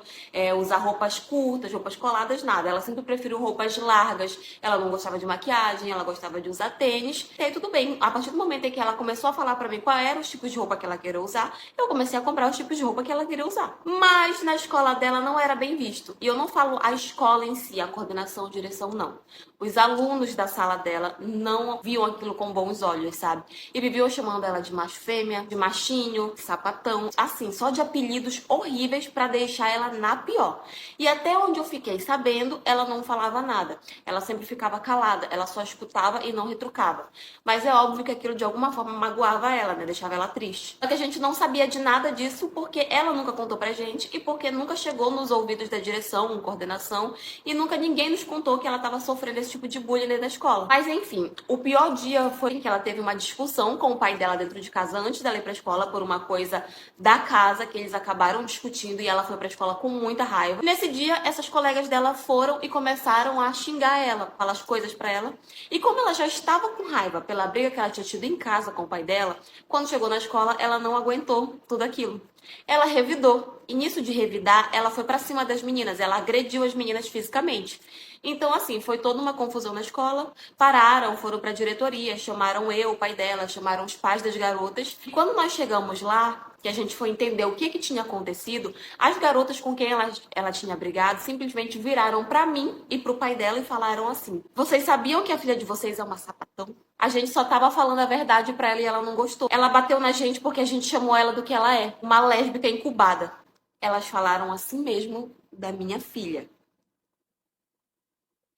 usar roupas curtas, roupas coladas, nada. Ela sempre preferiu roupas largas, ela não gostava de maquiagem, ela gostava de usar tênis. E aí tudo bem, a partir do momento em que ela começou a falar pra mim qual eram os tipos de roupa que ela queria usar, eu comecei a comprar os tipos de roupa que ela queria usar. Mas na escola dela não era bem visto. E eu não falo a escola em si, a coordenação, a direção, não. Os alunos da sala dela não viam aquilo com bons olhos, sabe? E viviam chamando ela de macho fêmea, de machinho, de sapatão. Assim, só de apelidos horríveis pra deixar ela na pior. E até onde eu fiquei sabendo, ela não falava nada. Ela sempre ficava calada, ela só escutava e não retrucava. Mas é óbvio que aquilo de alguma forma magoava ela, né? Deixava ela triste. Só que a gente não sabia de nada disso porque ela nunca contou pra gente e porque nunca chegou nos ouvidos da direção, coordenação, e nunca ninguém nos contou que ela tava sofrendo esse tipo de bullying dentro da escola. Mas enfim, O pior dia foi que ela teve uma discussão com o pai dela dentro de casa antes dela ir pra escola por uma coisa da casa que eles acabaram discutindo e ela foi pra escola com muita raiva. Nesse dia, essas colegas dela foram e começaram a xingar ela, falar as coisas pra ela. E como ela já estava com raiva pela briga que ela tinha tido em casa com o pai dela, quando chegou na escola, ela não aguentou tudo aquilo. Ela revidou. E nisso de revidar, ela foi pra cima das meninas. Ela agrediu as meninas fisicamente. Então, assim, foi toda uma confusão na escola. Pararam, foram pra diretoria, chamaram eu, o pai dela, chamaram os pais das garotas. E quando nós chegamos lá, que a gente foi entender o que tinha acontecido, as garotas com quem ela tinha brigado simplesmente viraram pra mim e pro pai dela e falaram assim: vocês sabiam que a filha de vocês é uma sapatão? A gente só tava falando a verdade pra ela e ela não gostou. Ela bateu na gente porque a gente chamou ela do que ela é, uma lésbica incubada. Elas falaram assim mesmo da minha filha.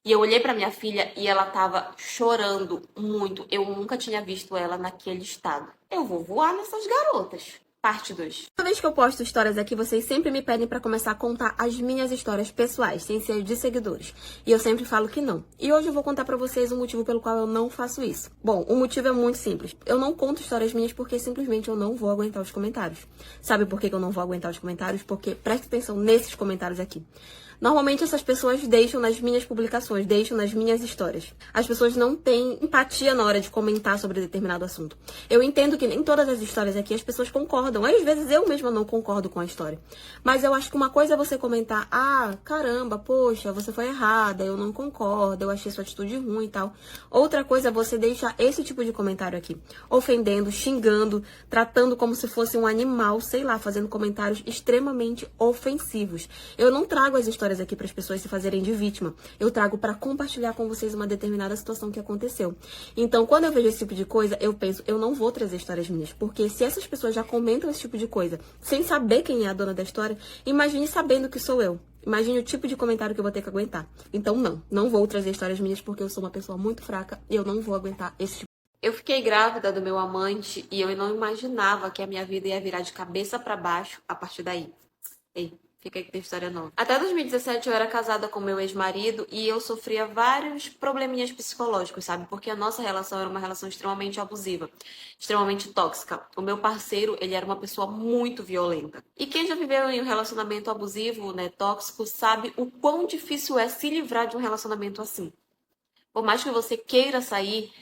E eu olhei pra minha filha e ela tava chorando muito. Eu nunca tinha visto ela naquele estado. Eu vou voar nessas garotas. Parte 2. Toda vez que eu posto histórias aqui, vocês sempre me pedem pra começar a contar as minhas histórias pessoais, sem ser de seguidores. E eu sempre falo que não. E hoje eu vou contar pra vocês o motivo pelo qual eu não faço isso. Bom, o motivo é muito simples. Eu não conto histórias minhas porque simplesmente eu não vou aguentar os comentários. Sabe por que eu não vou aguentar os comentários? Porque, preste atenção nesses comentários aqui. Normalmente essas pessoas deixam nas minhas publicações, deixam nas minhas histórias. As pessoas não têm empatia na hora de comentar sobre determinado assunto. Eu entendo que nem todas as histórias aqui as pessoas concordam. Às vezes eu mesma não concordo com a história. Mas eu acho que uma coisa é você comentar: ah, caramba, poxa, você foi errada, eu não concordo, eu achei sua atitude ruim e tal. Outra coisa é você deixar esse tipo de comentário aqui, ofendendo, xingando, tratando como se fosse um animal, sei lá, fazendo comentários extremamente ofensivos. Eu não trago as histórias aqui para as pessoas se fazerem de vítima. Eu trago para compartilhar com vocês uma determinada situação que aconteceu. Então, quando eu vejo esse tipo de coisa, eu penso: eu não vou trazer histórias minhas, porque se essas pessoas já comentam esse tipo de coisa sem saber quem é a dona da história, imagine sabendo que sou eu. Imagine o tipo de comentário que eu vou ter que aguentar. Então, não vou trazer histórias minhas porque eu sou uma pessoa muito fraca e eu não vou aguentar esse tipo. Eu fiquei grávida do meu amante e eu não imaginava que a minha vida ia virar de cabeça para baixo a partir daí. Ei, fica aí que tem história nova. Até 2017 eu era casada com meu ex-marido e eu sofria vários probleminhas psicológicos, sabe? Porque a nossa relação era uma relação extremamente abusiva, extremamente tóxica. O meu parceiro, ele era uma pessoa muito violenta. E quem já viveu em um relacionamento abusivo, né, tóxico, sabe o quão difícil é se livrar de um relacionamento assim. Por mais que você queira sair,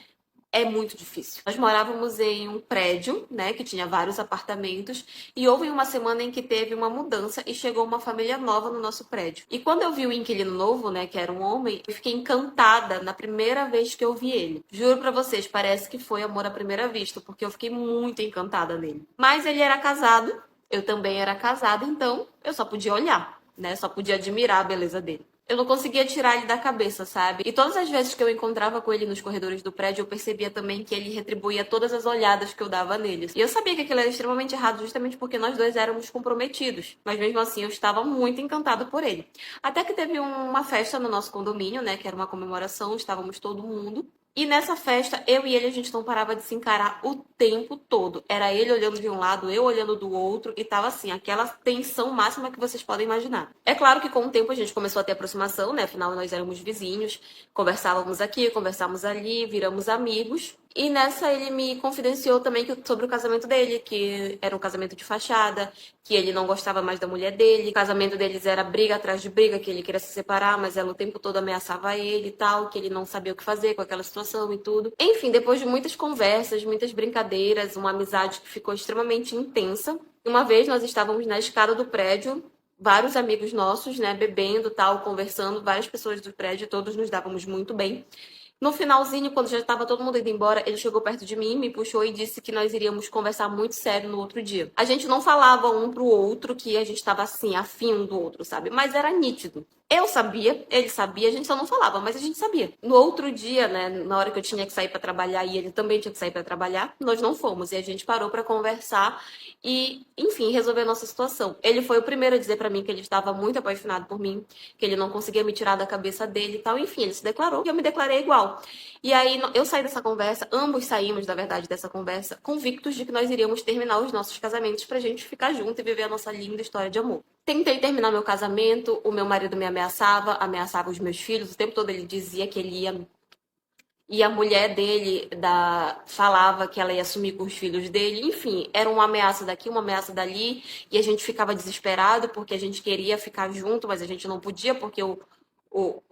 é muito difícil. Nós morávamos em um prédio, né, que tinha vários apartamentos, e houve uma semana em que teve uma mudança e chegou uma família nova no nosso prédio. E quando eu vi o inquilino novo, né, que era um homem, eu fiquei encantada na primeira vez que eu vi ele. Juro pra vocês, parece que foi amor à primeira vista, porque eu fiquei muito encantada nele. Mas ele era casado, eu também era casada, então eu só podia olhar, né, só podia admirar a beleza dele. Eu não conseguia tirar ele da cabeça, sabe? E todas as vezes que eu encontrava com ele nos corredores do prédio, eu percebia também que ele retribuía todas as olhadas que eu dava nele. E eu sabia que aquilo era extremamente errado, justamente porque nós dois éramos comprometidos. Mas mesmo assim, eu estava muito encantada por ele. Até que teve uma festa no nosso condomínio, né? Que era uma comemoração, estávamos todo mundo. E nessa festa, eu e ele, a gente não parava de se encarar o tempo todo. Era ele olhando de um lado, eu olhando do outro, e tava assim, aquela tensão máxima que vocês podem imaginar. É claro que com o tempo a gente começou a ter aproximação, né? Afinal, nós éramos vizinhos, conversávamos aqui, conversávamos ali, viramos amigos. E nessa ele me confidenciou também sobre o casamento dele, que era um casamento de fachada, que ele não gostava mais da mulher dele, o casamento deles era briga atrás de briga, que ele queria se separar, mas ela o tempo todo ameaçava ele e tal, que ele não sabia o que fazer com aquela situação e tudo. Enfim, depois de muitas conversas, muitas brincadeiras, uma amizade que ficou extremamente intensa, uma vez nós estávamos na escada do prédio, vários amigos nossos, né, bebendo, tal, conversando, várias pessoas do prédio, todos nos dávamos muito bem. No finalzinho, quando já estava todo mundo indo embora, ele chegou perto de mim, me puxou e disse que nós iríamos conversar muito sério no outro dia. A gente não falava um pro outro que a gente estava assim, afim um do outro, sabe? Mas era nítido. Eu sabia, ele sabia, a gente só não falava, mas a gente sabia. No outro dia, né, na hora que eu tinha que sair para trabalhar e ele também tinha que sair para trabalhar, nós não fomos e a gente parou para conversar e, enfim, resolver a nossa situação. Ele foi o primeiro a dizer para mim que ele estava muito apaixonado por mim, que ele não conseguia me tirar da cabeça dele e tal. Enfim, ele se declarou e eu me declarei igual. E aí eu saí dessa conversa, ambos saímos, na verdade, dessa conversa, convictos de que nós iríamos terminar os nossos casamentos pra gente ficar junto e viver a nossa linda história de amor. Tentei terminar meu casamento, o meu marido me ameaçava os meus filhos, o tempo todo ele dizia que ele E a mulher dele falava que ela ia sumir com os filhos dele. Enfim, era uma ameaça daqui, uma ameaça dali. E a gente ficava desesperado porque a gente queria ficar junto, mas a gente não podia porque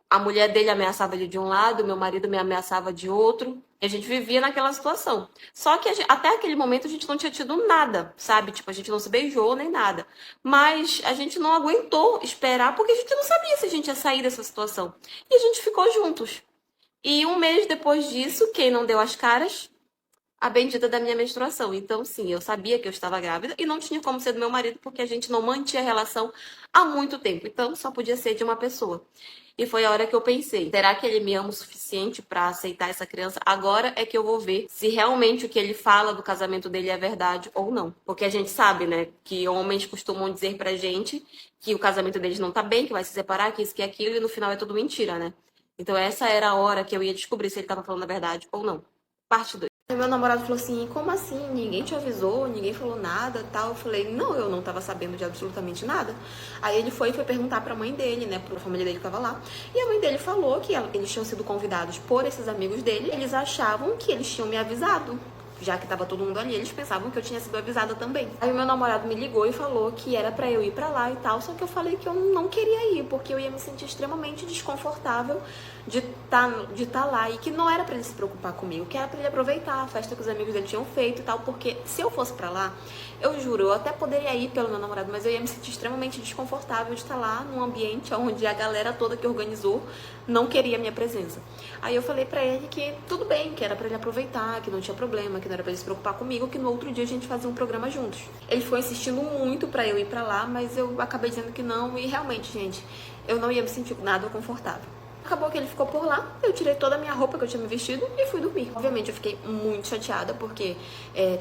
a mulher dele ameaçava ele de um lado, meu marido me ameaçava de outro. E a gente vivia naquela situação. Só que até aquele momento a gente não tinha tido nada, sabe? Tipo, a gente não se beijou nem nada. Mas a gente não aguentou esperar porque a gente não sabia se a gente ia sair dessa situação. E a gente ficou juntos. E um mês depois disso, quem não deu as caras? A bendita da minha menstruação. Então, sim, eu sabia que eu estava grávida e não tinha como ser do meu marido porque a gente não mantinha relação há muito tempo. Então, só podia ser de uma pessoa. E foi a hora que eu pensei, será que ele me ama o suficiente para aceitar essa criança? Agora é que eu vou ver se realmente o que ele fala do casamento dele é verdade ou não. Porque a gente sabe, né, que homens costumam dizer pra gente que o casamento deles não tá bem, que vai se separar, que isso, que aquilo, e no final é tudo mentira, né? Então essa era a hora que eu ia descobrir se ele tava falando a verdade ou não. Parte 2. Aí meu namorado falou assim, como assim? Ninguém te avisou, ninguém falou nada, tal. Eu falei, não, eu não tava sabendo de absolutamente nada. Aí ele foi perguntar pra mãe dele, né, pra família dele que tava lá. E a mãe dele falou que eles tinham sido convidados por esses amigos dele. Eles achavam que eles tinham me avisado. Já que tava todo mundo ali, eles pensavam que eu tinha sido avisada também. Aí o meu namorado me ligou e falou que era pra eu ir pra lá e tal, só que eu falei que eu não queria ir, porque eu ia me sentir extremamente desconfortável de tá lá, e que não era pra ele se preocupar comigo, que era pra ele aproveitar a festa que os amigos dele tinham feito e tal, porque se eu fosse pra lá, eu juro, eu até poderia ir pelo meu namorado, mas eu ia me sentir extremamente desconfortável de estar lá num ambiente onde a galera toda que organizou não queria a minha presença. Aí eu falei pra ele que tudo bem, que era pra ele aproveitar, que não tinha problema, que não era pra ele se preocupar comigo, que no outro dia a gente fazia um programa juntos. Ele foi insistindo muito pra eu ir pra lá, mas eu acabei dizendo que não, e realmente, gente, eu não ia me sentir nada confortável. Acabou que ele ficou por lá, eu tirei toda a minha roupa que eu tinha me vestido e fui dormir. Obviamente eu fiquei muito chateada porque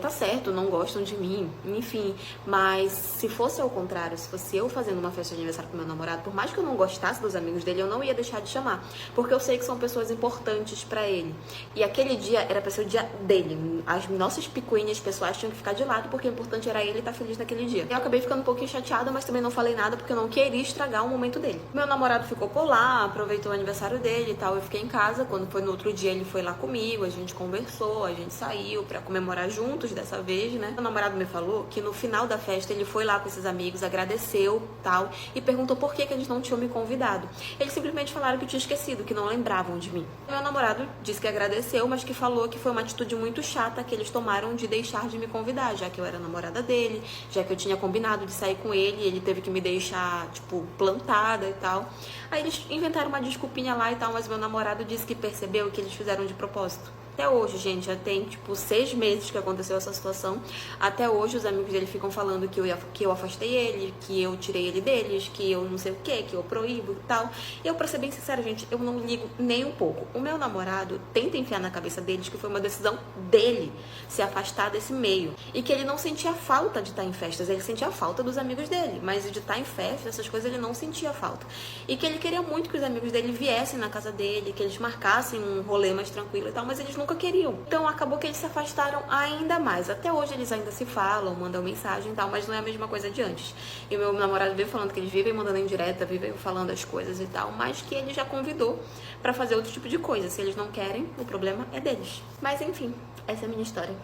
tá certo, não gostam de mim, enfim. Mas se fosse ao contrário, se fosse eu fazendo uma festa de aniversário com meu namorado, por mais que eu não gostasse dos amigos dele, eu não ia deixar de chamar. Porque eu sei que são pessoas importantes pra ele. E aquele dia era pra ser o dia dele. As nossas picuinhas pessoais tinham que ficar de lado porque o importante era ele estar feliz naquele dia. Eu acabei ficando um pouquinho chateada, mas também não falei nada porque eu não queria estragar o momento dele. Meu namorado ficou por lá, aproveitou o aniversário dele e tal, eu fiquei em casa. Quando foi no outro dia, ele foi lá comigo, a gente conversou, a gente saiu pra comemorar juntos dessa vez, né? Meu namorado me falou que no final da festa ele foi lá com esses amigos, agradeceu, tal, e perguntou por que eles não tinham me convidado. Eles simplesmente falaram que eu tinha esquecido, que não lembravam de mim. Meu namorado disse que agradeceu, mas que falou que foi uma atitude muito chata que eles tomaram de deixar de me convidar, já que eu era namorada dele, já que eu tinha combinado de sair com ele, e ele teve que me deixar, tipo, plantada e tal. Aí eles inventaram uma desculpinha lá e tal, mas meu namorado disse que percebeu que eles fizeram de propósito. Até hoje, gente, já tem, tipo, 6 meses que aconteceu essa situação. Até hoje, os amigos dele ficam falando que eu afastei ele, que eu tirei ele deles, que eu não sei o que eu proíbo e tal. E eu, pra ser bem sincera, gente, eu não ligo nem um pouco. O meu namorado tenta enfiar na cabeça deles que foi uma decisão dele se afastar desse meio. E que ele não sentia falta de estar em festas, ele sentia falta dos amigos dele. Mas de estar em festas, essas coisas, ele não sentia falta. E que ele queria muito que os amigos dele viessem na casa dele, que eles marcassem um rolê mais tranquilo e tal, mas eles nunca queriam. Então acabou que eles se afastaram ainda mais. Até hoje eles ainda se falam, mandam mensagem e tal, mas não é a mesma coisa de antes. E o meu namorado veio falando que eles vivem mandando indireta, vivem falando as coisas e tal, mas que ele já convidou pra fazer outro tipo de coisa. Se eles não querem, o problema é deles. Mas enfim, essa é a minha história.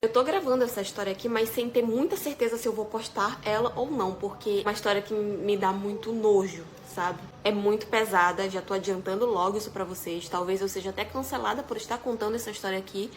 Eu tô gravando essa história aqui, mas sem ter muita certeza se eu vou postar ela ou não, porque é uma história que me dá muito nojo, sabe? É muito pesada, já tô adiantando logo isso pra vocês. Talvez eu seja até cancelada por estar contando essa história aqui,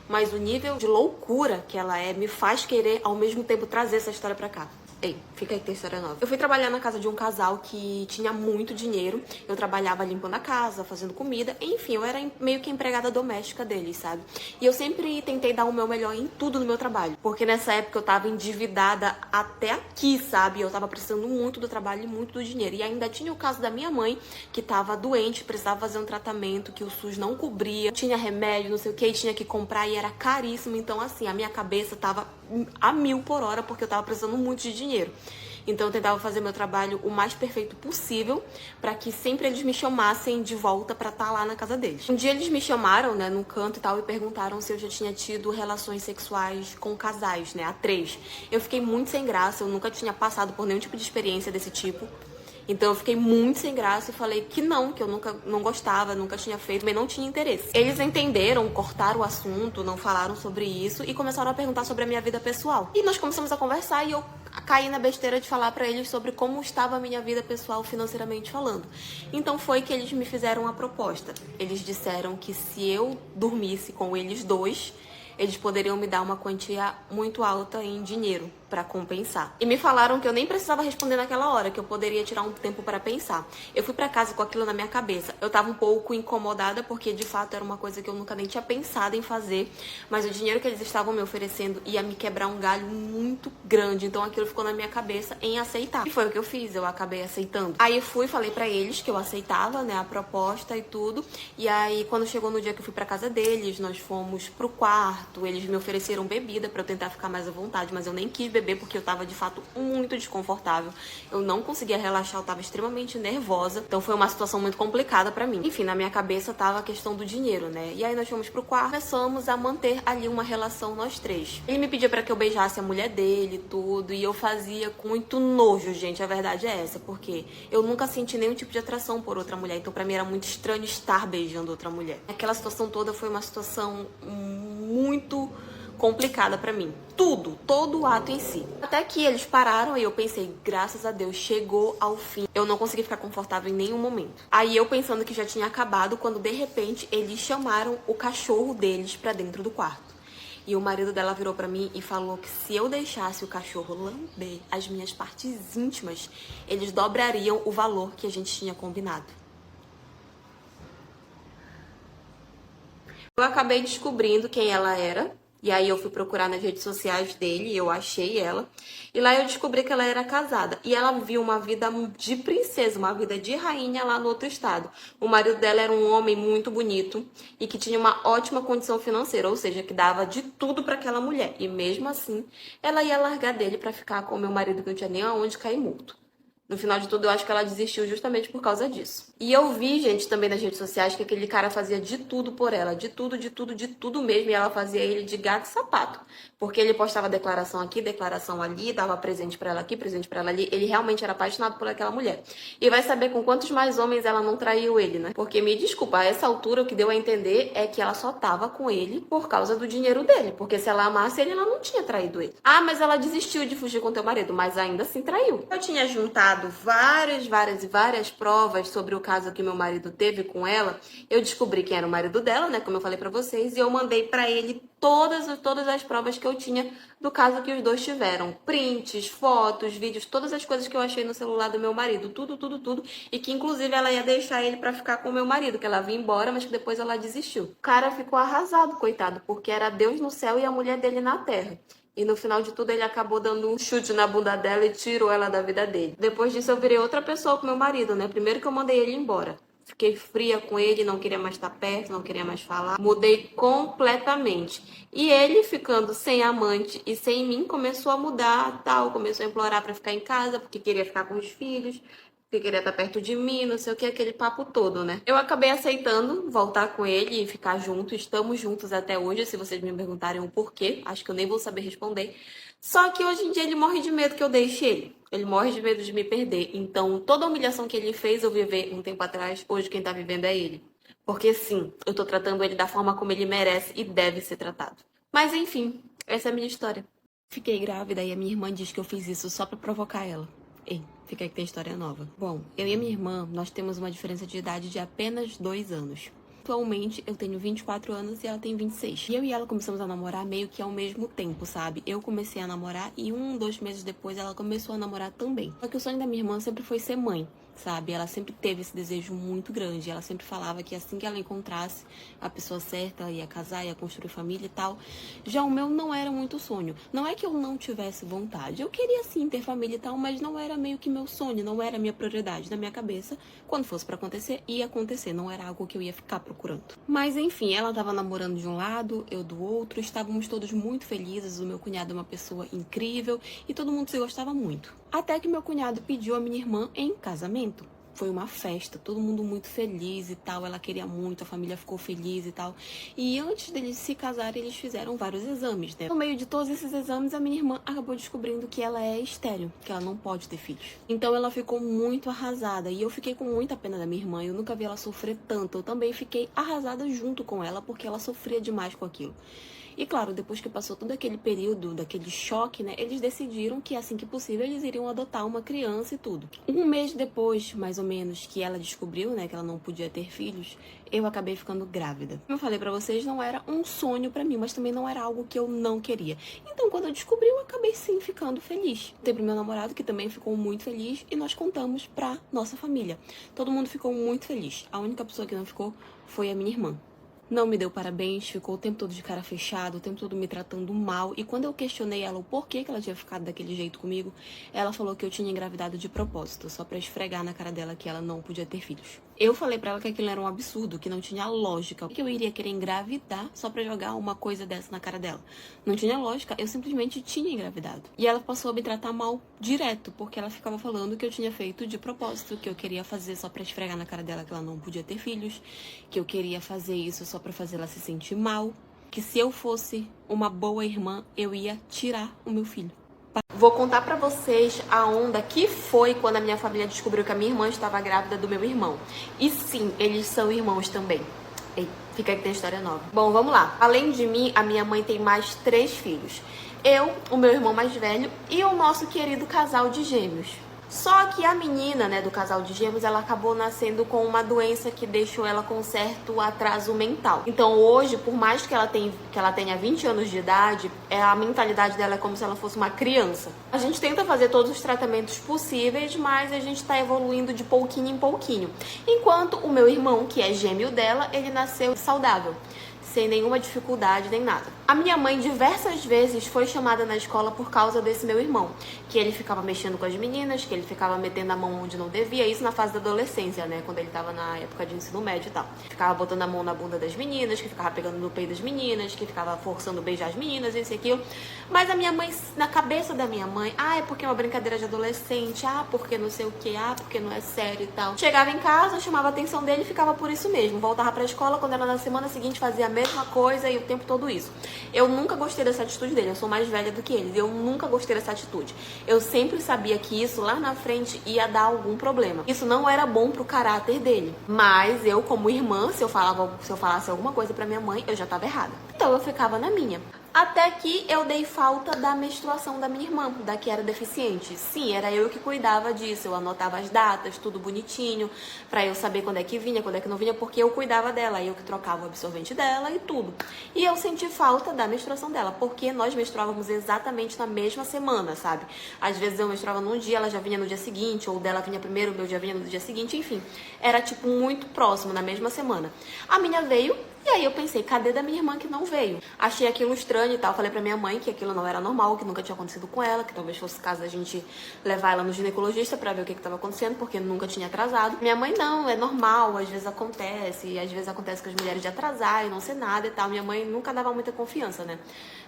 mas o nível de loucura que ela me faz querer ao mesmo tempo trazer essa história pra cá. Ei, fica aí que tem história nova. Eu fui trabalhar na casa de um casal que tinha muito dinheiro. Eu trabalhava limpando a casa, fazendo comida. Enfim, eu era meio que empregada doméstica deles, sabe? E eu sempre tentei dar o meu melhor em tudo no meu trabalho. Porque nessa época eu tava endividada até aqui, sabe? Eu tava precisando muito do trabalho e muito do dinheiro. E ainda tinha o caso da minha mãe, que tava doente, precisava fazer um tratamento que o SUS não cobria. Tinha remédio, não sei o que, e tinha que comprar e era caríssimo. Então, assim, a minha cabeça tava a 1000 por hora, porque eu tava precisando muito de dinheiro. Então eu tentava fazer meu trabalho o mais perfeito possível para que sempre eles me chamassem de volta para estar lá na casa deles. Um dia eles me chamaram, né, no canto e tal, e perguntaram se eu já tinha tido relações sexuais com casais, né, a 3. Eu fiquei muito sem graça, eu nunca tinha passado por nenhum tipo de experiência desse tipo. Então eu fiquei muito sem graça e falei que eu nunca não gostava, nunca tinha feito, mas não tinha interesse. Eles entenderam, cortaram o assunto, não falaram sobre isso e começaram a perguntar sobre a minha vida pessoal. E nós começamos a conversar e eu caí na besteira de falar pra eles sobre como estava a minha vida pessoal financeiramente falando. Então foi que eles me fizeram uma proposta. Eles disseram que se eu dormisse com eles dois, eles poderiam me dar uma quantia muito alta em dinheiro para compensar. E me falaram que eu nem precisava responder naquela hora, que eu poderia tirar um tempo para pensar. Eu fui para casa com aquilo na minha cabeça. Eu tava um pouco incomodada porque de fato era uma coisa que eu nunca nem tinha pensado em fazer, mas o dinheiro que eles estavam me oferecendo ia me quebrar um galho muito grande, então aquilo ficou na minha cabeça em aceitar. E foi o que eu fiz, eu acabei aceitando. Aí eu falei para eles que eu aceitava, né, a proposta e tudo. E aí quando chegou no dia que eu fui para casa deles, nós fomos pro quarto, eles me ofereceram bebida para eu tentar ficar mais à vontade, mas eu nem quis beber porque eu tava de fato muito desconfortável. Eu não conseguia relaxar, eu tava extremamente nervosa. Então foi uma situação muito complicada pra mim. Enfim, na minha cabeça tava a questão do dinheiro, né? E aí nós fomos pro quarto, começamos a manter ali uma relação nós três. Ele me pedia pra que eu beijasse a mulher dele, tudo, e eu fazia com muito nojo, gente. A verdade é essa, porque eu nunca senti nenhum tipo de atração por outra mulher. Então pra mim era muito estranho estar beijando outra mulher. Aquela situação toda foi uma situação muito complicada pra mim. Todo o ato em si. Até que eles pararam e eu pensei, graças a Deus, chegou ao fim. Eu não consegui ficar confortável em nenhum momento. Aí eu pensando que já tinha acabado, quando de repente eles chamaram o cachorro deles pra dentro do quarto. E o marido dela virou pra mim e falou que se eu deixasse o cachorro lamber as minhas partes íntimas, eles dobrariam o valor que a gente tinha combinado. Eu acabei descobrindo quem ela era. E aí eu fui procurar nas redes sociais dele e eu achei ela. E lá eu descobri que ela era casada. E ela viu uma vida de princesa, uma vida de rainha lá no outro estado. O marido dela era um homem muito bonito e que tinha uma ótima condição financeira, ou seja, que dava de tudo para aquela mulher. E mesmo assim, ela ia largar dele para ficar com o meu marido que não tinha nem aonde cair morto. No final de tudo, eu acho que ela desistiu justamente por causa disso. E eu vi, gente, também nas redes sociais que aquele cara fazia de tudo por ela. De tudo mesmo. E ela fazia ele de gato e sapato. Porque ele postava declaração aqui, declaração ali, dava presente pra ela aqui, presente pra ela ali. Ele realmente era apaixonado por aquela mulher. E vai saber com quantos mais homens ela não traiu ele, né? Porque, me desculpa, a essa altura o que deu a entender é que ela só tava com ele por causa do dinheiro dele. Porque se ela amasse ele, ela não tinha traído ele. Ah, mas ela desistiu de fugir com teu marido, mas ainda assim traiu. Eu tinha juntado várias provas sobre o caso que meu marido teve com ela. Eu descobri quem era o marido dela, né, como eu falei pra vocês, e eu mandei pra ele todas as provas que eu tinha do caso que os dois tiveram. Prints, fotos, vídeos, todas as coisas que eu achei no celular do meu marido. Tudo. E que inclusive ela ia deixar ele pra ficar com o meu marido, que ela vinha embora, mas que depois ela desistiu. O cara ficou arrasado, coitado, porque era Deus no céu e a mulher dele na terra. E no final de tudo ele acabou dando um chute na bunda dela e tirou ela da vida dele. Depois disso eu virei outra pessoa com meu marido, né? Primeiro que eu mandei ele embora. Fiquei fria com ele, não queria mais estar perto, não queria mais falar. Mudei completamente. E ele, ficando sem amante e sem mim, começou a mudar, tal. Começou a implorar pra ficar em casa, porque queria ficar com os filhos, porque queria estar perto de mim, não sei o que, aquele papo todo, né? Eu acabei aceitando voltar com ele e ficar junto. Estamos juntos até hoje, se vocês me perguntarem o porquê. Acho que eu nem vou saber responder. Só que hoje em dia ele morre de medo que eu deixe ele. Ele morre de medo de me perder. Então, toda a humilhação que ele fez eu viver um tempo atrás, hoje quem tá vivendo é ele. Porque sim, eu tô tratando ele da forma como ele merece e deve ser tratado. Mas enfim, essa é a minha história. Fiquei grávida e a minha irmã diz que eu fiz isso só pra provocar ela. Ei, fica aí que tem história nova. Bom, eu e a minha irmã, nós temos uma diferença de idade de apenas 2 anos. Atualmente, eu tenho 24 anos e ela tem 26. E eu e ela começamos a namorar meio que ao mesmo tempo, sabe? Eu comecei a namorar e 2 meses depois ela começou a namorar também. Só que o sonho da minha irmã sempre foi ser mãe, sabe? Ela sempre teve esse desejo muito grande. Ela sempre falava que assim que ela encontrasse a pessoa certa, ela ia casar, ia construir família e tal. Já o meu não era muito sonho. Não é que eu não tivesse vontade. Eu queria sim ter família e tal, mas não era meio que meu sonho, não era minha prioridade. Na minha cabeça, quando fosse pra acontecer, ia acontecer. Não era algo que eu ia ficar procurando. Mas enfim, ela tava namorando de um lado, eu do outro. Estávamos todos muito felizes. O meu cunhado é uma pessoa incrível e todo mundo se gostava muito. Até que meu cunhado pediu a minha irmã em casamento. Foi uma festa, todo mundo muito feliz e tal, ela queria muito, a família ficou feliz e tal. E antes deles se casarem, eles fizeram vários exames, né? No meio de todos esses exames, a minha irmã acabou descobrindo que ela é estéril, que ela não pode ter filhos. Então ela ficou muito arrasada e eu fiquei com muita pena da minha irmã, eu nunca vi ela sofrer tanto. Eu também fiquei arrasada junto com ela, porque ela sofria demais com aquilo. E claro, depois que passou todo aquele período, daquele choque, né, eles decidiram que assim que possível eles iriam adotar uma criança e tudo. Um mês depois, mais ou menos, que ela descobriu, né, que ela não podia ter filhos, eu acabei ficando grávida. Como eu falei pra vocês, não era um sonho pra mim, mas também não era algo que eu não queria. Então, quando eu descobri, eu acabei sim ficando feliz. Teve meu namorado, que também ficou muito feliz, e nós contamos pra nossa família. Todo mundo ficou muito feliz. A única pessoa que não ficou foi a minha irmã. Não me deu parabéns, ficou o tempo todo de cara fechada, o tempo todo me tratando mal. E quando eu questionei ela o porquê que ela tinha ficado daquele jeito comigo, ela falou que eu tinha engravidado de propósito, só pra esfregar na cara dela que ela não podia ter filhos. Eu falei pra ela que aquilo era um absurdo, que não tinha lógica. Que eu iria querer engravidar só pra jogar uma coisa dessa na cara dela. Não tinha lógica, eu simplesmente tinha engravidado. E ela passou a me tratar mal direto, porque ela ficava falando que eu tinha feito de propósito, que eu queria fazer só pra esfregar na cara dela que ela não podia ter filhos, que eu queria fazer isso só pra fazer ela se sentir mal, que se eu fosse uma boa irmã, eu ia tirar o meu filho. Vou contar pra vocês a onda que foi quando a minha família descobriu que a minha irmã estava grávida do meu irmão. E sim, eles são irmãos também. Ei, fica aí que tem história nova. Bom, vamos lá. Além de mim, a minha mãe tem mais 3 filhos. Eu, o meu irmão mais velho e o nosso querido casal de gêmeos. Só que a menina, né, do casal de gêmeos, ela acabou nascendo com uma doença que deixou ela com certo atraso mental. Então hoje, por mais que ela tenha 20 anos de idade, a mentalidade dela é como se ela fosse uma criança. A gente tenta fazer todos os tratamentos possíveis, mas a gente tá evoluindo de pouquinho em pouquinho. Enquanto o meu irmão, que é gêmeo dela, ele nasceu saudável, sem nenhuma dificuldade nem nada. A minha mãe diversas vezes foi chamada na escola por causa desse meu irmão, que ele ficava mexendo com as meninas, que ele ficava metendo a mão onde não devia, isso na fase da adolescência, né, quando ele tava na época de ensino médio e tal. Ficava botando a mão na bunda das meninas, que ficava pegando no peito das meninas, que ficava forçando beijar as meninas, isso e aquilo. Mas a minha mãe, na cabeça da minha mãe, é porque é uma brincadeira de adolescente, porque não sei o que, porque não é sério e tal. Chegava em casa, chamava a atenção dele e ficava por isso mesmo. Voltava pra escola, quando era na semana seguinte fazia a mesma coisa e o tempo todo isso. Eu nunca gostei dessa atitude dele, eu sou mais velha do que ele, eu nunca gostei dessa atitude. Eu sempre sabia que isso lá na frente ia dar algum problema. Isso não era bom pro caráter dele. Mas eu, como irmã, se eu falasse alguma coisa pra minha mãe, eu já tava errada. Então eu ficava na minha. Até que eu dei falta da menstruação da minha irmã, da que era deficiente. Sim, era eu que cuidava disso. Eu anotava as datas, tudo bonitinho, pra eu saber quando é que vinha, quando é que não vinha, porque eu cuidava dela, eu que trocava o absorvente dela e tudo. E eu senti falta da menstruação dela, porque nós menstruávamos exatamente na mesma semana, sabe? Às vezes eu menstruava num dia, ela já vinha no dia seguinte, ou dela vinha primeiro, o meu já vinha no dia seguinte, enfim. Era tipo muito próximo, na mesma semana. A minha veio. E aí eu pensei, cadê da minha irmã que não veio? Achei aquilo estranho e tal, falei pra minha mãe que aquilo não era normal, que nunca tinha acontecido com ela, que talvez fosse caso a gente levar ela no ginecologista pra ver o que tava acontecendo, porque nunca tinha atrasado. Minha mãe, não, é normal, às vezes acontece, e às vezes acontece com as mulheres de atrasar e não ser nada e tal. Minha mãe nunca dava muita confiança, né?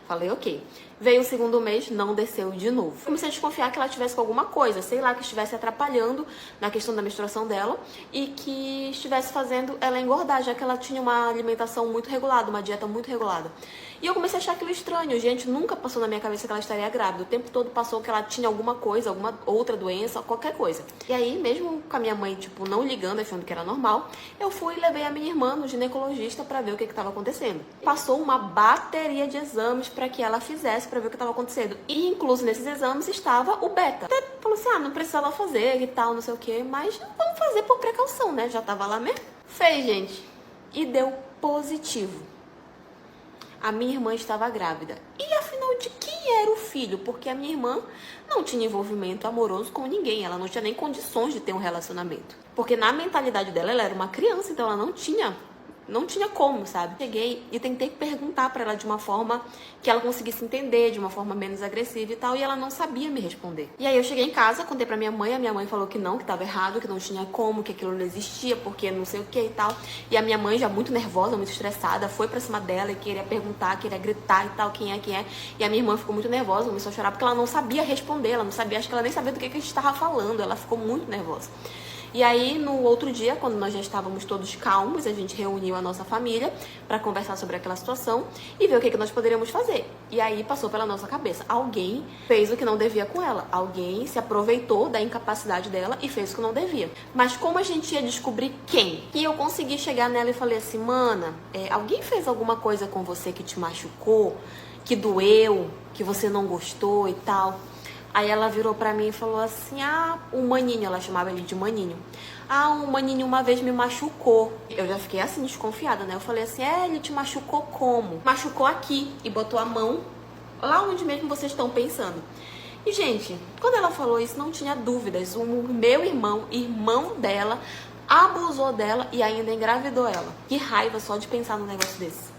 Falei, ok. Veio o segundo mês, não desceu de novo. Comecei a desconfiar que ela tivesse com alguma coisa, sei lá, que estivesse atrapalhando na questão da menstruação dela e que estivesse fazendo ela engordar, já que ela tinha uma alimentação muito regulada, uma dieta muito regulada. E eu comecei a achar aquilo estranho, gente, nunca passou na minha cabeça que ela estaria grávida. O tempo todo passou que ela tinha alguma coisa, alguma outra doença, qualquer coisa. E aí, mesmo com a minha mãe, tipo, não ligando, achando que era normal, eu fui e levei a minha irmã no ginecologista pra ver o que estava acontecendo. Passou uma bateria de exames pra que ela fizesse pra ver o que estava acontecendo. E incluso nesses exames estava o beta. Até falou assim, não precisava fazer e tal, não sei o que, mas vamos fazer por precaução, né? Já tava lá mesmo. Fez, gente. E deu positivo. A minha irmã estava grávida. E afinal, de quem era o filho? Porque a minha irmã não tinha envolvimento amoroso com ninguém. Ela não tinha nem condições de ter um relacionamento. Porque na mentalidade dela, ela era uma criança, então ela não tinha como, sabe? Cheguei e tentei perguntar pra ela de uma forma que ela conseguisse entender, de uma forma menos agressiva e tal, e ela não sabia me responder. E aí eu cheguei em casa, contei pra minha mãe, a minha mãe falou que não, que tava errado, que não tinha como, que aquilo não existia, porque não sei o que e tal. E a minha mãe, já muito nervosa, muito estressada, foi pra cima dela e queria perguntar, queria gritar e tal, quem é. E a minha irmã ficou muito nervosa, começou a chorar, porque ela não sabia responder, ela não sabia, acho que ela nem sabia do que a gente tava falando, ela ficou muito nervosa. E aí, no outro dia, quando nós já estávamos todos calmos, a gente reuniu a nossa família para conversar sobre aquela situação e ver o que nós poderíamos fazer. E aí passou pela nossa cabeça, alguém fez o que não devia com ela, alguém se aproveitou da incapacidade dela e fez o que não devia. Mas como a gente ia descobrir quem? E eu consegui chegar nela e falei assim, mana, alguém fez alguma coisa com você que te machucou, que doeu, que você não gostou e tal? Aí ela virou pra mim e falou assim, o maninho, ela chamava ele de maninho. O maninho uma vez me machucou. Eu já fiquei assim, desconfiada, né? Eu falei assim, ele te machucou como? Machucou aqui e botou a mão lá onde mesmo vocês estão pensando. E, gente, quando ela falou isso, não tinha dúvidas. O meu irmão dela, abusou dela e ainda engravidou ela. Que raiva só de pensar num negócio desse.